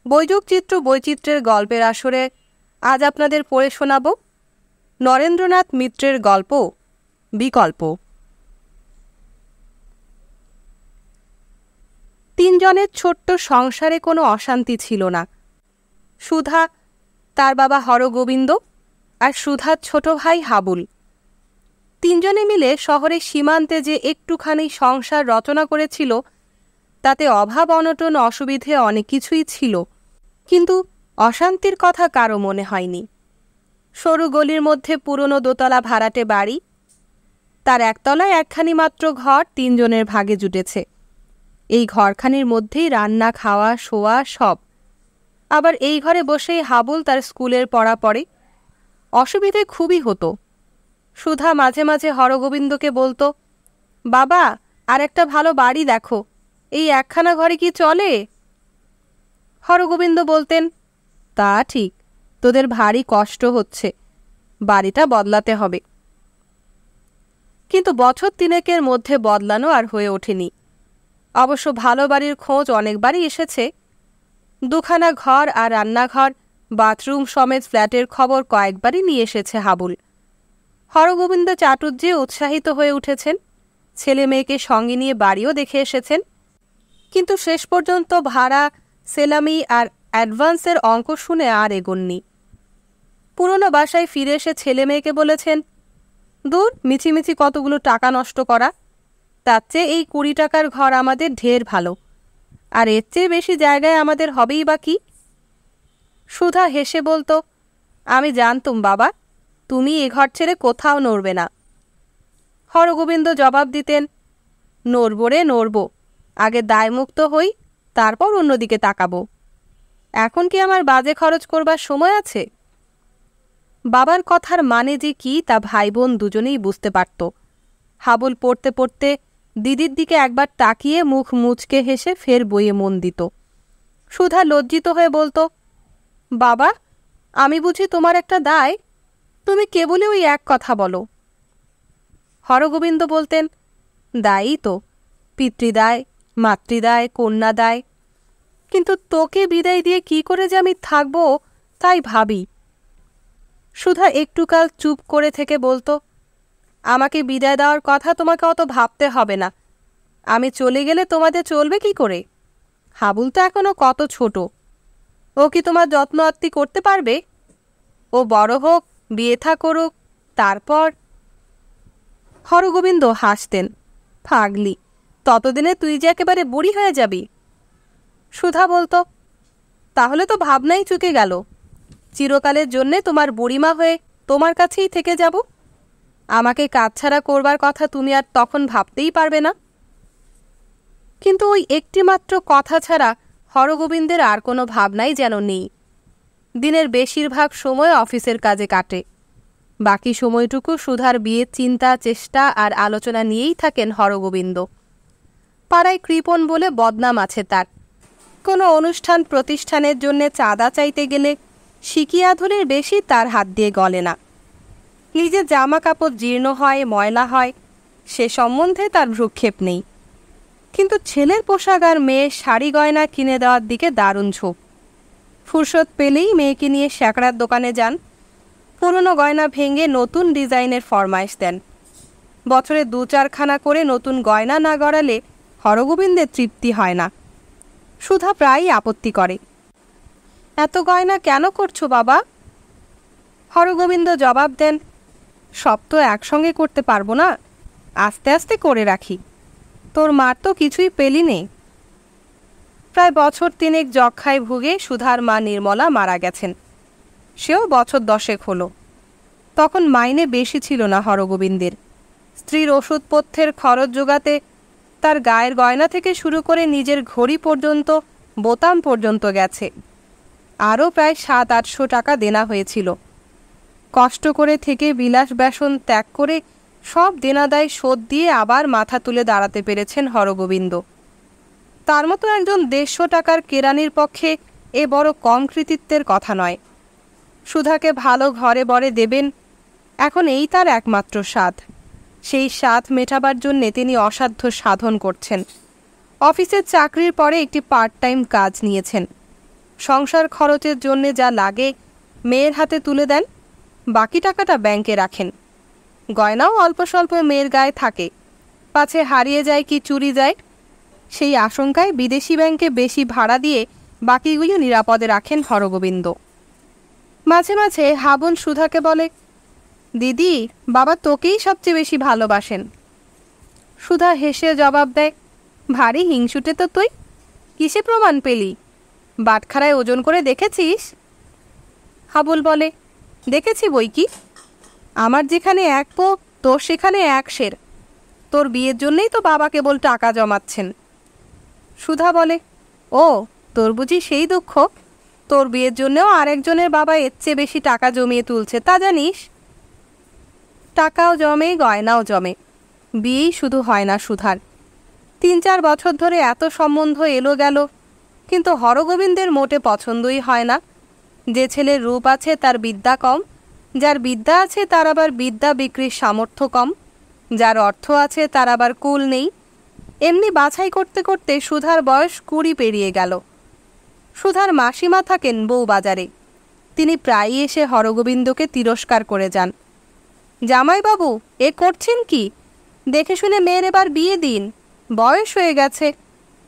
বৈযোগচিত্র বৈচিত্র্যের গল্পের আসরে আজ আপনাদের পড়ে শোনাব নরেন্দ্রনাথ মিত্রের গল্প বিকল্প। তিনজনের ছোট্ট সংসারে কোনো অশান্তি ছিল না। সুধা, তার বাবা হরগোবিন্দ আর সুধার ছোট ভাই হাবুল, তিনজনে মিলে শহরের সীমান্তে যে একটুখানি সংসার রচনা করেছিল তাতে অভাব অনটন অসুবিধে অনেক কিছুই ছিল, কিন্তু অশান্তির কথা কারো মনে হয়নি। সরু গলির মধ্যে পুরনো দোতলা ভাড়াটে বাড়ি, তার একতলায় একখানি মাত্র ঘর তিনজনের ভাগে জুটেছে। এই ঘরখানির মধ্যেই রান্না, খাওয়া, শোয়া সব। আবার এই ঘরে বসেই হাবুল তার স্কুলের পড়া পড়ে। অসুবিধে খুবই হতো। সুধা মাঝে মাঝে হরগোবিন্দকে বলতো, বাবা, আর একটা ভালো বাড়ি দেখো, এই একখানা ঘরে কি চলে? হরগোবিন্দ বলতেন, তা ঠিক, তোদের ভারী কষ্ট হচ্ছে, বাড়িটা বদলাতে হবে। কিন্তু বছর তিনেকের মধ্যে বদলানো আর হয়ে ওঠেনি। অবশ্য ভালো বাড়ির খোঁজ অনেকবারই এসেছে। দুখানা ঘর আর রান্নাঘর, বাথরুম সমেত ফ্ল্যাটের খবর কয়েকবারই নিয়ে এসেছে হাবুল। হরগোবিন্দ চাটুর্যে উৎসাহিত হয়ে উঠেছেন, ছেলে মেয়েকে সঙ্গে নিয়ে বাড়িও দেখে এসেছেন। কিন্তু শেষ পর্যন্ত ভাড়া, সেলামি আর অ্যাডভান্সের অঙ্ক শুনে আর এগোননি। পুরনো বাসায় ফিরে এসে ছেলে মেয়েকে বলেছেন, দূর, মিছিমিছি কতগুলো টাকা নষ্ট করা, তার চেয়ে এই 20 টাকার ঘর আমাদের ঢের ভালো, আর এর চেয়ে বেশি জায়গায় আমাদের হবেই বা কি? সুধা হেসে বলতো, আমি জানতুম বাবা, তুমি এ ঘর ছেড়ে কোথাও নড়বে না। হরগোবিন্দ জবাব দিতেন, নড়ব রে নড়ব, আগে দায়মুক্ত হই, তারপর অন্যদিকে তাকাবো। এখন কি আমার বাজে খরচ করবার সময় আছে? বাবার কথার মানে যে কি তা ভাই বোন দুজনেই বুঝতে পারত। হাবুল পড়তে পড়তে দিদির দিকে একবার তাকিয়ে মুখ মুচকে হেসে ফের বইয়ে মন দিত। সুধা লজ্জিত হয়ে বলতো, বাবা, আমি বুঝি তোমার একটা দায়? তুমি কেবলই ওই এক কথা বলো। হরগোবিন্দ বলতেন, দায়ই তো, পিতৃদায়, মাতৃদায়, কন্যাদায়। কিন্তু তোকে বিদায় দিয়ে কি করে যে আমি থাকবো তাই ভাবি। সুধা একটুকাল চুপ করে থেকে বলতো, আমাকে বিদায় দেওয়ার কথা তোমাকে অত ভাবতে হবে না, আমি চলে গেলে তোমাদের চলবে কি করে? হাবুল তো এখনো কত ছোট, ও কি তোমার যত্ন আত্তি করতে পারবে? ও বড় হোক, বিয়ে থা করুক, তারপর। হরগোবিন্দ হাসতেন, পাগলি, ততদিনে তুই যে একেবারে বুড়ি হয়ে যাবি। সুধা বলতো, তাহলে তো ভাবনাই চুকে গেল, চিরকালের জন্যে তোমার বুড়িমা হয়ে তোমার কাছেই থেকে যাব। আমাকে কাছছাড়া করবার কথা তুমি আর তখন ভাবতেই পারবে না। কিন্তু ওই একটিমাত্র কথা ছাড়া হরগোবিন্দের আর কোনো ভাবনাই যেন নেই। দিনের বেশিরভাগ সময় অফিসের কাজে কাটে, বাকি সময়টুকু সুধার বিয়ের চিন্তা, চেষ্টা আর আলোচনা নিয়েই থাকেন হরগোবিন্দ। পাড়ায় কৃপণ বলে বদনাম আছে তার। কোনো অনুষ্ঠান প্রতিষ্ঠানের জন্যে চাঁদা চাইতে গেলে সিকিয়াধুলির বেশি তার হাত দিয়ে গলে না। নিজের জামা কাপড় জীর্ণ হয়, ময়লা হয়, সে সম্বন্ধে তার ভ্রুক্ষেপ নেই। কিন্তু ছেলের পোশাক আর মেয়ের শাড়ি গয়না কিনে দেওয়ার দিকে দারুণ ঝোঁক। ফুরসত পেলেই মেয়েকে নিয়ে শ্যাকরার দোকানে যান, পুরনো গয়না ভেঙে নতুন ডিজাইনের ফরমাইশ দেন। বছরে 2-4খানা করে নতুন গয়না না গড়ালে হরগোবিন্দের তৃপ্তি হয় না। সুধা প্রায়ই আপত্তি করে, এত গয়না কেন করছো বাবা? হরগোবিন্দ জবাব দেন, সব তো একসঙ্গে করতে পারবো না, আস্তে আস্তে করে রাখি, তোর মার তো কিছুই পেলি নে। প্রায় বছর 3 যক্ষায় ভুগে সুধার মা নির্মলা মারা গেছেন। সেও বছর 10 হলো। তখন মাইনে বেশি ছিল না হরগোবিন্দের। স্ত্রীর ওষুধপথ্যের খরচ জোগাতে তার গায়ের গয়না থেকে শুরু করে নিজের ঘড়ি পর্যন্ত, বোতাম পর্যন্ত গেছে। আরও প্রায় 700-800 টাকা দেনা হয়েছিল। কষ্ট করে থেকে বিলাস ব্যসন ত্যাগ করে সব দেনাদায় শোধ দিয়ে আবার মাথা তুলে দাঁড়াতে পেরেছেন হরগোবিন্দ। তার মতো একজন 150 টাকার কেরানির পক্ষে এ বড় কম কৃতিত্বের কথা নয়। সুধাকে ভালো ঘরে বরে দেবেন, এখন এই তার একমাত্র স্বাদ। সেই স্বাদ মেটাবার জন্যে তিনি অসাধ্য সাধন করছেন। অফিসের চাকরির পরে একটি পার্ট টাইম কাজ নিয়েছেন। সংসার খরচের জন্যে যা লাগে মেয়ের হাতে তুলে দেন, বাকি টাকাটা ব্যাংকে রাখেন। গয়নাও অল্প স্বল্প মেয়ের গায়ে থাকে, পাছে হারিয়ে যায় কি চুরি যায়, সেই আশঙ্কায় বিদেশি ব্যাংকে বেশি ভাড়া দিয়ে বাকিগুলো নিরাপদে রাখেন হরগোবিন্দ। মাঝে মাঝে হাবুল সুধাকে বলে, দিদি, বাবা তোকেই সবচেয়ে বেশি ভালোবাসেন। সুধা হেসে জবাব দেয়, ভারী হিংসুটে তো তুই, কিসে প্রমাণ পেলি? বাটখারায় ওজন করে দেখেছিস? হাবুল বলে, দেখেছি বই কি, আমার যেখানে এক পো তোর সেখানে এক সের, তোর বিয়ের জন্যেই তো বাবা কেবল টাকা জমাচ্ছেন। সুধা বলে, ও, তোর বুঝি সেই দুঃখ? তোর বিয়ের জন্যেও আরেকজনের বাবা এর চেয়ে বেশি টাকা জমিয়ে তুলছে, তা জানিস? টাকাও জমে, গয়নাও জমে, বিয়েই শুধু হয় না সুধার। 3-4 বছর ধরে এত সম্বন্ধ এলো গেল, কিন্তু হরগোবিন্দের মোটে পছন্দই হয় না। যে ছেলের রূপ আছে তার বিদ্যা কম, যার বিদ্যা আছে তার আবার বিদ্যা বিক্রির সামর্থ্য কম, যার অর্থ আছে তার আবার কুল নেই। এমনি বাছাই করতে করতে সুধার বয়স 20 পেরিয়ে গেল। সুধার মাসিমা থাকেন বউবাজারে। তিনি প্রায়ই এসে হরগোবিন্দকে তিরস্কার করে যান। জামাইবাবু, এ করছেন কি? দেখে শুনে মেয়ের এবার বিয়ে দিন, বয়স হয়ে গেছে,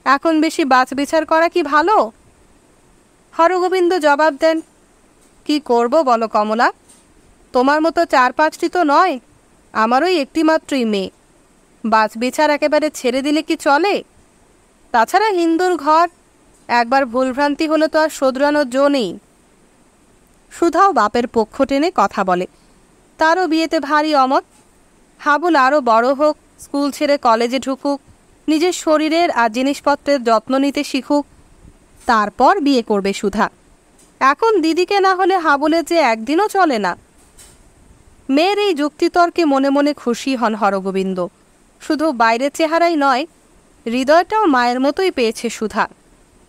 এখন বেশি বাছবিচার করা কি ভালো? হরগোবিন্দ জবাব দেন, কি করব বলো কমলা, তোমার মতো 4-5টি তো নয়, আমারই একটি মাত্রই মেয়ে, বাছবিচার একেবারে ছেড়ে দিলে কি চলে? তাছাড়া হিন্দুর ঘর, একবার ভুলভ্রান্তি হলে তো আর শোধরানোর জো নেই। সুধাও বাপের পক্ষ টেনে কথা বলে, তারও বিয়েতে ভারী অমত। হাবুল আরও বড় হোক, স্কুল ছেড়ে কলেজে ঢুকুক, নিজের শরীরের আর জিনিসপত্রের যত্ন নিতে শিখুক, তারপর বিয়ে করবে সুধা। এখন দিদিকে না হলে হাবুলের যে একদিনও চলে না। মেয়ের এই যুক্তিতর্কে মনে মনে খুশি হন হরগোবিন্দ। শুধু বাইরের চেহারাই নয়, হৃদয়টাও মায়ের মতোই পেয়েছে সুধা।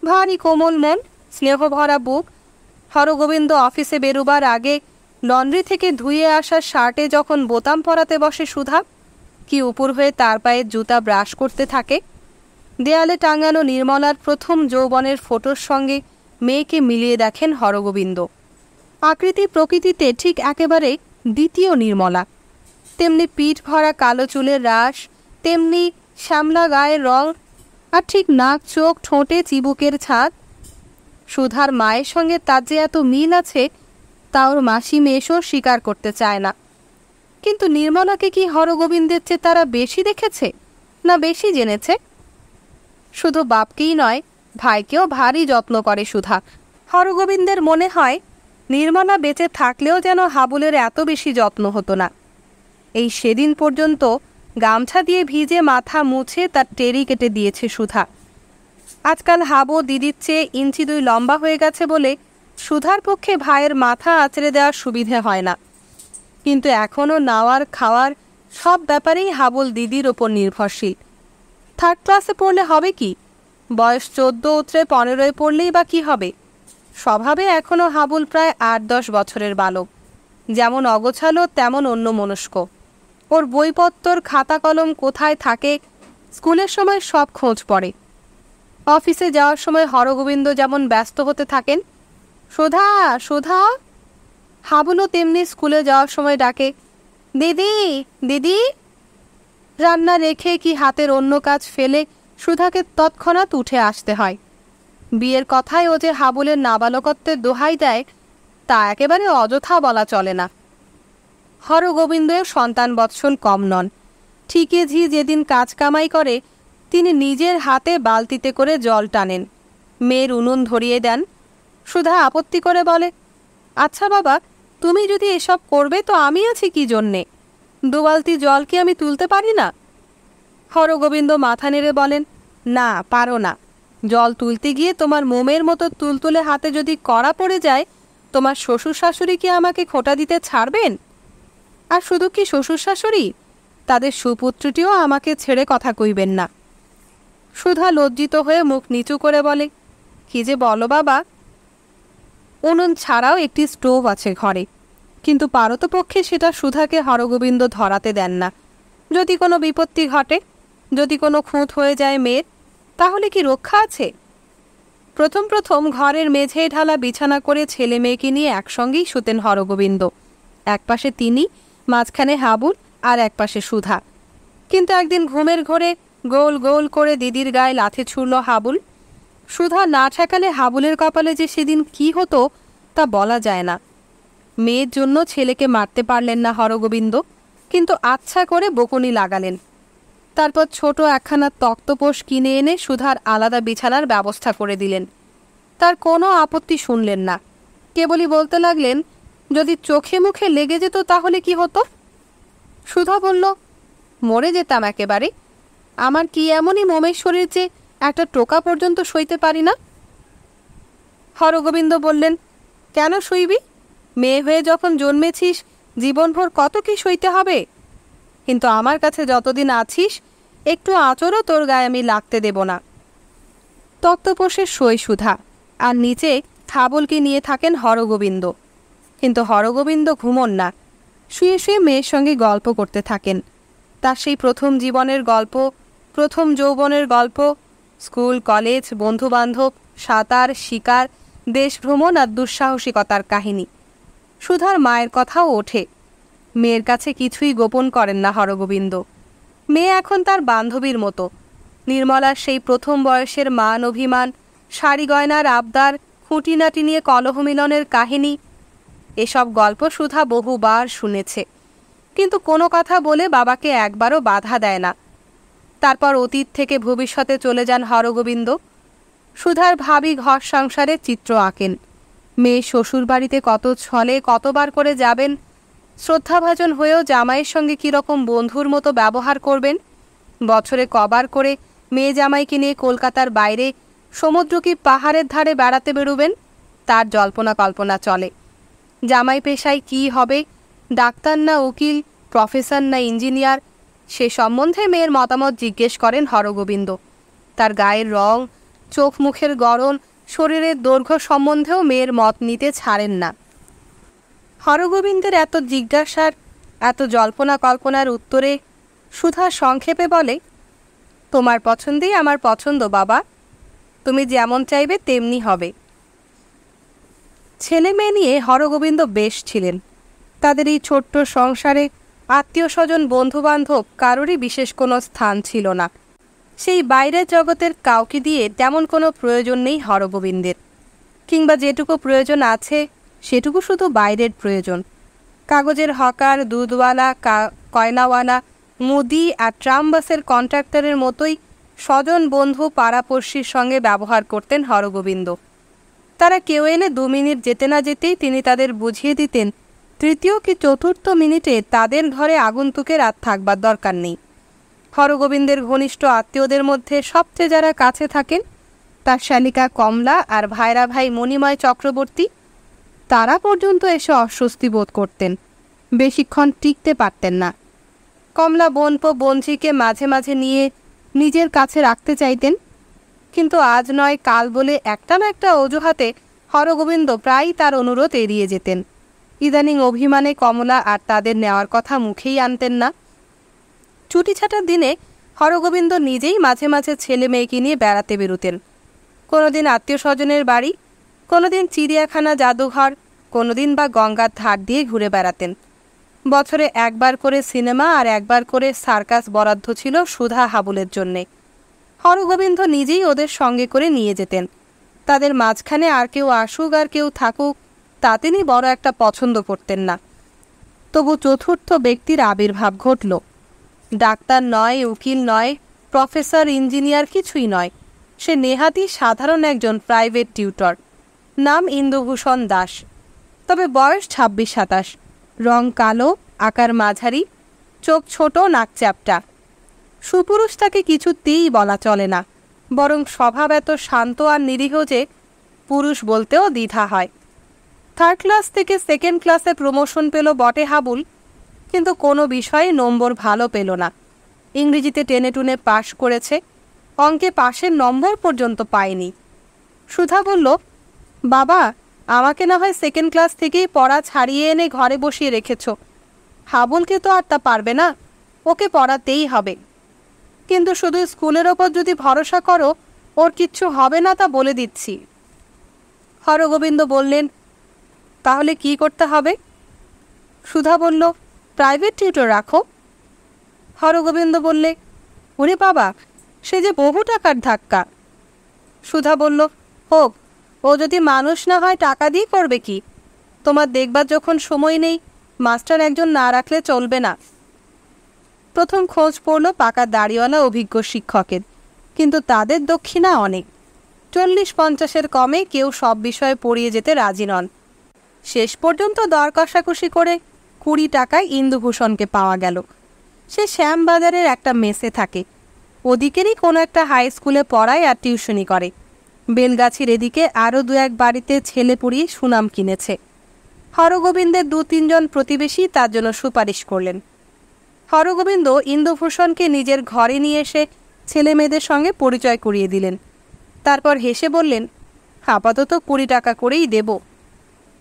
ভারী কোমল মন, স্নেহভরা বুক। হরগোবিন্দ অফিসে বেরোবার আগে লন্ড্রি থেকে ধুয়ে আসা শার্টে যখন বোতাম পরাতে বসে সুধা, কি উপর হয়ে তার পায়ের জুতা ব্রাশ করতে থাকে। দেয়ালে টাঙানো নির্মলার প্রথম যৌবনের ফটোর সঙ্গে মেয়েকে মিলিয়ে দেখেন হরগোবিন্দ। আকৃতি প্রকৃতিতে ঠিক একেবারে দ্বিতীয় নির্মলা। তেমনি পিঠ ভরা কালো চুলের রাশ, তেমনি শ্যামলা গায়ের রং, আর ঠিক নাক, চোখ, ঠোঁটে চিবুকের ছাদ। সুধার মায়ের সঙ্গে তার যে এত মিল আছে তা ওর মাসি মেয়েশও স্বীকার করতে চায় না। কিন্তু নির্মলাকে কি হরগোবিন্দের চেয়ে তারা বেশি দেখেছে, না বেশি জেনেছে? শুধু বাপকেই নয়, ভাইকেও ভারী যত্ন করে সুধা। হরগোবিন্দের মনে হয় নির্মলা বেঁচে থাকলেও যেন হাবুলের এত বেশি যত্ন হতো না। এই সেদিন পর্যন্ত গামছা দিয়ে ভিজে মাথা মুছে তার টেরি কেটে দিয়েছে সুধা। আজকাল হাবু দিদির চেয়ে 2 ইঞ্চি লম্বা হয়ে গেছে বলে সুধার পক্ষে ভাইয়ের মাথা আঁচড়ে দেওয়ার সুবিধে হয় না। কিন্তু এখনও নাওয়ার খাওয়ার সব ব্যাপারেই হাবুল দিদির ওপর নির্ভরশীল। 3rd ক্লাসে পড়লে হবে কি, বয়স 14 উতরে 15-এ পড়লেই বা কী হবে? স্বভাবে এখনও হাবুল প্রায় 8-10 বছরের বালক, যেমন অগোছালো তেমন অন্যমনস্ক। ওর বইপত্তর খাতা কলম কোথায় থাকে স্কুলের সময় সব খোঁজ পড়ে। অফিসে যাওয়ার সময় হরগোবিন্দ যেমন ব্যস্ত হতে থাকেন, সুধা সুধা, হাবুলও তেমনি স্কুলে যাওয়ার সময় ডাকে, দিদি দিদি। রান্না রেখে কি হাতের অন্য কাজ ফেলে সুধাকে তৎক্ষণাৎ উঠে আসতে হয়। বিয়ের কথায় ও যে হাবুলের নাবালকত্বের দোহাই দেয় তা একেবারে অযথা বলা চলে না। হরগোবিন্দের সন্তান বৎসল কম নন। ঠিকে ঝি যেদিন কাজ কামাই করে তিনি নিজের হাতে বালতিতে করে জল টানেন, মেয়ের উনুন ধরিয়ে দেন। সুধা আপত্তি করে বলে, আচ্ছা বাবা, তুমি যদি এসব করবে তো আমি আছি কি জন্যে? 2 বালতি জল কি আমি তুলতে পারি না? হরগোবিন্দ মাথা নেড়ে বলেন, না, পারো না। জল তুলতে গিয়ে তোমার মোমের মতো তুলতুলে হাতে যদি কড়া পড়ে যায়, তোমার শ্বশুর শাশুড়ি কি আমাকে খোঁটা দিতে ছাড়বেন? আর শুধু কি শ্বশুর শাশুড়ি, তাদের সুপুত্রটিও আমাকে ছেড়ে কথা কইবেন না। সুধা লজ্জিত হয়ে মুখ নিচু করে বলে, কি যে বলো বাবা। উনুন ছাড়াও একটি স্টোভ আছে ঘরে, কিন্তু পারতপক্ষে সেটা সুধাকে হরগোবিন্দ ধরাতে দেন না। যদি কোনো বিপত্তি ঘটে, যদি কোনো খুঁত হয়ে যায় মেয়ের, তাহলে কি রক্ষা আছে? প্রথম প্রথম ঘরের মেঝেয় ঢালা বিছানা করে ছেলে মেয়েকে নিয়ে একসঙ্গেই শুতেন হরগোবিন্দ। একপাশে তিনি, মাঝখানে হাবুল, আর একপাশে সুধা। কিন্তু একদিন ঘুমের ঘোরে গোল গোল করে দিদির গায়ে লাথি ছুড়ল হাবুল। সুধা না ঠেকালে হাবুলের কপালে যে সেদিন কি হতো তা বলা যায় না। মেয়ের জন্য ছেলেকে মারতে পারলেন না হরগোবিন্দ, কিন্তু আচ্ছা করে বকুনি লাগালেন। তারপর ছোট একখানা তক্তপোষ কিনে এনে সুধার আলাদা বিছানার ব্যবস্থা করে দিলেন। তার কোনো আপত্তি শুনলেন না, কেবলই বলতে লাগলেন, যদি চোখে মুখে লেগে যেত তাহলে কি হতো? সুধা বলল, মরে যেতাম একেবারে। আমার কি এমনই মোমের শরীর যে একটা টোকা পর্যন্ত সইতে পারি না? হরগোবিন্দ বললেন, কেন সইবি? মেয়ে হয়ে যখন জন্মেছিস জীবনভর কত কি সইতে হবে। কিন্তু আমার কাছে যতদিন আছিস একটু আঁচড়ও তোর গায়ে আমি লাগতে দেব না। তক্তপোষে সই সুধা, আর নিচে হাবুলকে নিয়ে থাকেন হরগোবিন্দ। কিন্তু হরগোবিন্দ ঘুমন না, শুয়ে শুয়ে মেয়ের সঙ্গে গল্প করতে থাকেন। তার সেই প্রথম জীবনের গল্প, প্রথম যৌবনের গল্প, স্কুল কলেজ, বন্ধুবান্ধব, সাঁতার, শিকার, দেশ ভ্রমণ আর দুঃসাহসিকতার কাহিনী। সুধার মায়ের কথাও ওঠে। মেয়ের কাছে কিছুই গোপন করেন না হরগোবিন্দ। মেয়ে এখন তার বান্ধবীর মতো। নির্মলার সেই প্রথম বয়সের মান অভিমান, শাড়ি গয়নার আবদার, খুঁটিনাটি নিয়ে কলহ মিলনের কাহিনী, এসব গল্প সুধা বহুবার শুনেছে, কিন্তু কোনো কথা বলে বাবাকে একবারও বাধা দেয় না। তারপর অতীত থেকে ভবিষ্যতে চলে যান হরগোবিন্দ। সুধার ভাবি ঘর সংসারের চিত্র আঁকেন। মেয়ে শ্বশুর বাড়িতে কত ছলে কতবার করে যাবেন, শ্রদ্ধাভাজন হয়েও জামাইয়ের সঙ্গে কীরকম বন্ধুর মতো ব্যবহার করবেন, বছরে কবার করে মেয়ে জামাইকে নিয়ে কলকাতার বাইরে সমুদ্র কি পাহাড়ের ধারে বেড়াতে বেরোবেন, তার জল্পনা কল্পনা চলে। জামাই পেশায় কী হবে, ডাক্তার না উকিল, প্রফেসর না ইঞ্জিনিয়ার, সে সম্বন্ধে মেয়ের মতামত জিজ্ঞেস করেন হরগোবিন্দ। তার গায়ের রং, চোখ মুখের গড়ন, শরীরের দৈর্ঘ্য সম্বন্ধেও মেয়ের মত নিতে ছাড়েন না। হরগোবিন্দের এত জিজ্ঞাসার, এত জল্পনা কল্পনার উত্তরে সুধা সংক্ষেপে বলে, তোমার পছন্দেই আমার পছন্দ বাবা, তুমি যেমন চাইবে তেমনি হবে। ছেলে মেয়ে নিয়ে হরগোবিন্দ বেশ ছিলেন। তাদের এই ছোট্ট সংসারে আত্মীয় স্বজন বন্ধুবান্ধব কারোরই বিশেষ কোনো স্থান ছিল না। সেই বাইরের জগতের কাউকে দিয়ে তেমন কোনো প্রয়োজন নেই হরগোবিন্দের, কিংবা যেটুকু প্রয়োজন আছে সেটুকু শুধু বাইরের প্রয়োজন। কাগজের হকার, দুধওয়ালা, কয়লাওয়ালা, মুদি আর ট্রাম বাসের কন্ট্রাক্টরের মতোই স্বজন বন্ধু পাড়াপড়শির সঙ্গে ব্যবহার করতেন হরগোবিন্দ। তারা কেউ এলে 2 মিনিট যেতে না যেতেই তিনি তাদের বুঝিয়ে দিতেন তৃতীয় কি চতুর্থ মিনিটে তাদের ঘরে আগন্তুকের আর থাকবার দরকার নেই। হরগোবিন্দের ঘনিষ্ঠ আত্মীয়দের মধ্যে সবচেয়ে যারা কাছে থাকেন, তার শালিকা কমলা আর ভাইরা ভাই মণিময় চক্রবর্তী, তারা পর্যন্ত এসে অস্বস্তি বোধ করতেন, বেশিক্ষণ টিকতে পারতেন না। কমলা বোনপো বঞ্জিকে মাঝে মাঝে নিয়ে নিজের কাছে রাখতে চাইতেন, কিন্তু আজ নয় কাল বলে একটা না একটা অজুহাতে হরগোবিন্দ প্রায়ই তার অনুরোধ এড়িয়ে যেতেন। ইদানিং অভিমানে কমলা আর তাদের নেওয়ার কথা মুখেই আনতেন না। ছুটি ছাটার দিনে হরগোবিন্দ নিজেই মাঝে মাঝে ছেলে মেয়েকে নিয়ে বেড়াতে বেরোতেন। কোনোদিন আত্মীয় স্বজনের বাড়ি, কোনোদিন চিড়িয়াখানা, জাদুঘর, কোনোদিন বা গঙ্গার ধার দিয়ে ঘুরে বেড়াতেন। বছরে একবার করে সিনেমা আর একবার করে সার্কাস বরাদ্দ ছিল সুধা হাবুলের জন্যে। হরগোবিন্দ নিজেই ওদের সঙ্গে করে নিয়ে যেতেন। তাদের মাঝখানে আর কেউ আসুক আর কেউ থাকুক তা তিনি বড় একটা পছন্দ করতেন না। তবু চতুর্থ ব্যক্তির আবির্ভাব ঘটল। ডাক্তার নয়, উকিল নয়, প্রফেসর, ইঞ্জিনিয়ার কিছুই নয়, সে নেহাতি সাধারণ একজন প্রাইভেট টিউটর। নাম ইন্দুভূষণ দাস, তবে বয়স 26-27, রং কালো, আকার মাঝারি, চোখ ছোট, নাক চ্যাপ্টা। সুপুরুষ তাকে কিছুতেই বলা চলে না, বরং স্বভাব এত শান্ত আর নিরীহ যে পুরুষ বলতেও দ্বিধা হয়। 3rd ক্লাস থেকে 2nd ক্লাসে প্রমোশন পেল বটে হাবুল, কিন্তু কোনো বিষয়ে নম্বর ভালো পেল না। ইংরেজিতে টেনে টুনে পাশ করেছে, অঙ্কে পাশের নম্বর পর্যন্ত পায়নি। সুধা বলল, বাবা আমাকে না হয় 2nd ক্লাস থেকেই পড়া ছাড়িয়ে এনে ঘরে বসিয়ে রেখেছ, হাবুলকে তো আর তা পারবে না, ওকে পড়াতেই হবে। কিন্তু শুধু স্কুলের ওপর যদি ভরসা করো ওর কিচ্ছু হবে না তা বলে দিচ্ছি। হরগোবিন্দ বললেন, তাহলে কি করতে হবে? সুধা বলল, প্রাইভেট টিউটর রাখো। হরগোবিন্দ বললে, ওরে বাবা, সে যে বহু টাকার ধাক্কা। সুধা বলল, হোক, ও যদি মানুষ না হয় টাকা দিয়ে করবে কি? তোমার দেখবার যখন সময় নেই, মাস্টার একজন না রাখলে চলবে না। প্রথম খোঁজ পড়ল পাকা দাড়িওয়ালা অভিজ্ঞ শিক্ষকের, কিন্তু তাদের দক্ষিণা অনেক। 40-50-এর কমে কেউ সব বিষয়ে পড়িয়ে যেতে রাজি নন। শেষ পর্যন্ত দর কষাকষি করে 20 টাকায় ইন্দুভূষণকে পাওয়া গেল। সে শ্যামবাজারের একটা মেসে থাকে। ওদিকেরই কোনো একটা হাই স্কুলে পড়ায় আর টিউশনি করে। বেলগাছির এদিকে আরও 2-1 বাড়িতে ছেলে পড়িয়ে সুনাম কিনেছে। হরগোবিন্দের 2-3 জন প্রতিবেশী তার জন্য সুপারিশ করলেন। হরগোবিন্দ ইন্দুভূষণকে নিজের ঘরে নিয়ে এসে ছেলে মেয়েদের সঙ্গে পরিচয় করিয়ে দিলেন। তারপর হেসে বললেন, আপাতত 20 টাকা করেই দেব।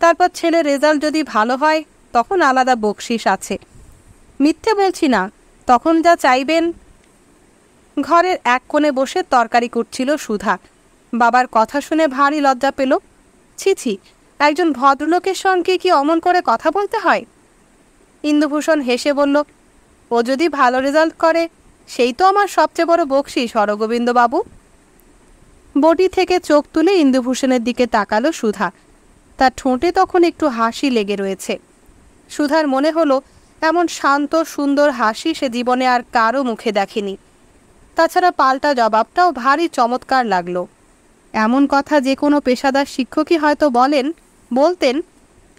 তারপর ছেলের রেজাল্ট যদি ভালো হয় তখন আলাদা বকশিস আছে। মিথ্যে বলছি না, তখন যা চাইবেন। ঘরের এক কোণে বসে তরকারি করছিল সুধা। বাবার কথা শুনে ভারী লজ্জা পেল। ছি ছি, একজন ভদ্রলোকের সঙ্গে কি অমন করে কথা বলতে হয়? ইন্দুভূষণ হেসে বলল, ও যদি ভালো রেজাল্ট করে সেই তো আমার সবচেয়ে বড় বকশিস হরগোবিন্দবাবু। বটি থেকে চোখ তুলে ইন্দুভূষণের দিকে তাকালো সুধা। তার ঠোঁটে তখন একটু হাসি লেগে রয়েছে। সুধার মনে হলো এমন শান্ত সুন্দর হাসি সে জীবনে আর কারো মুখে দেখেনি। তাছাড়া পাল্টা জবাবটাও ভারী চমৎকার লাগলো। এমন কথা যে কোনো পেশাদার শিক্ষকই হয়তো বলতেন,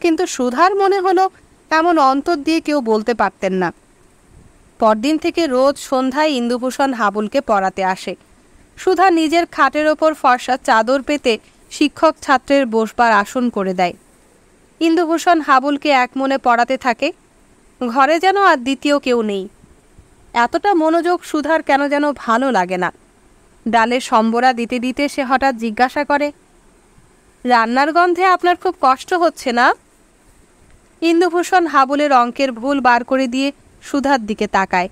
কিন্তু সুধার মনে হলো এমন অন্তর দিয়ে কেউ বলতে পারতেন না। পরদিন থেকে রোজ সন্ধ্যায় ইন্দুভূষণ হাবুলকে পড়াতে আসে। সুধা নিজের খাটের ওপর ফর্সা চাদর পেতে শিক্ষক ছাত্রের বসবার আসন করে দেয়। ইন্দুভূষণ হাবুলকে এক মনে পড়াতে থাকে। ঘরে যেন আর দ্বিতীয় কেউ নেই। এতটা মনোযোগ সুধার কেন যেন ভালো লাগে না। ডালে সম্বরা দিতে দিতে সে হঠাৎ জিজ্ঞাসা করে, রান্নার গন্ধে আপনার খুব কষ্ট হচ্ছে না? ইন্দুভূষণ হাবুলের অঙ্কের ভুল বার করে দিয়ে সুধার দিকে তাকায়।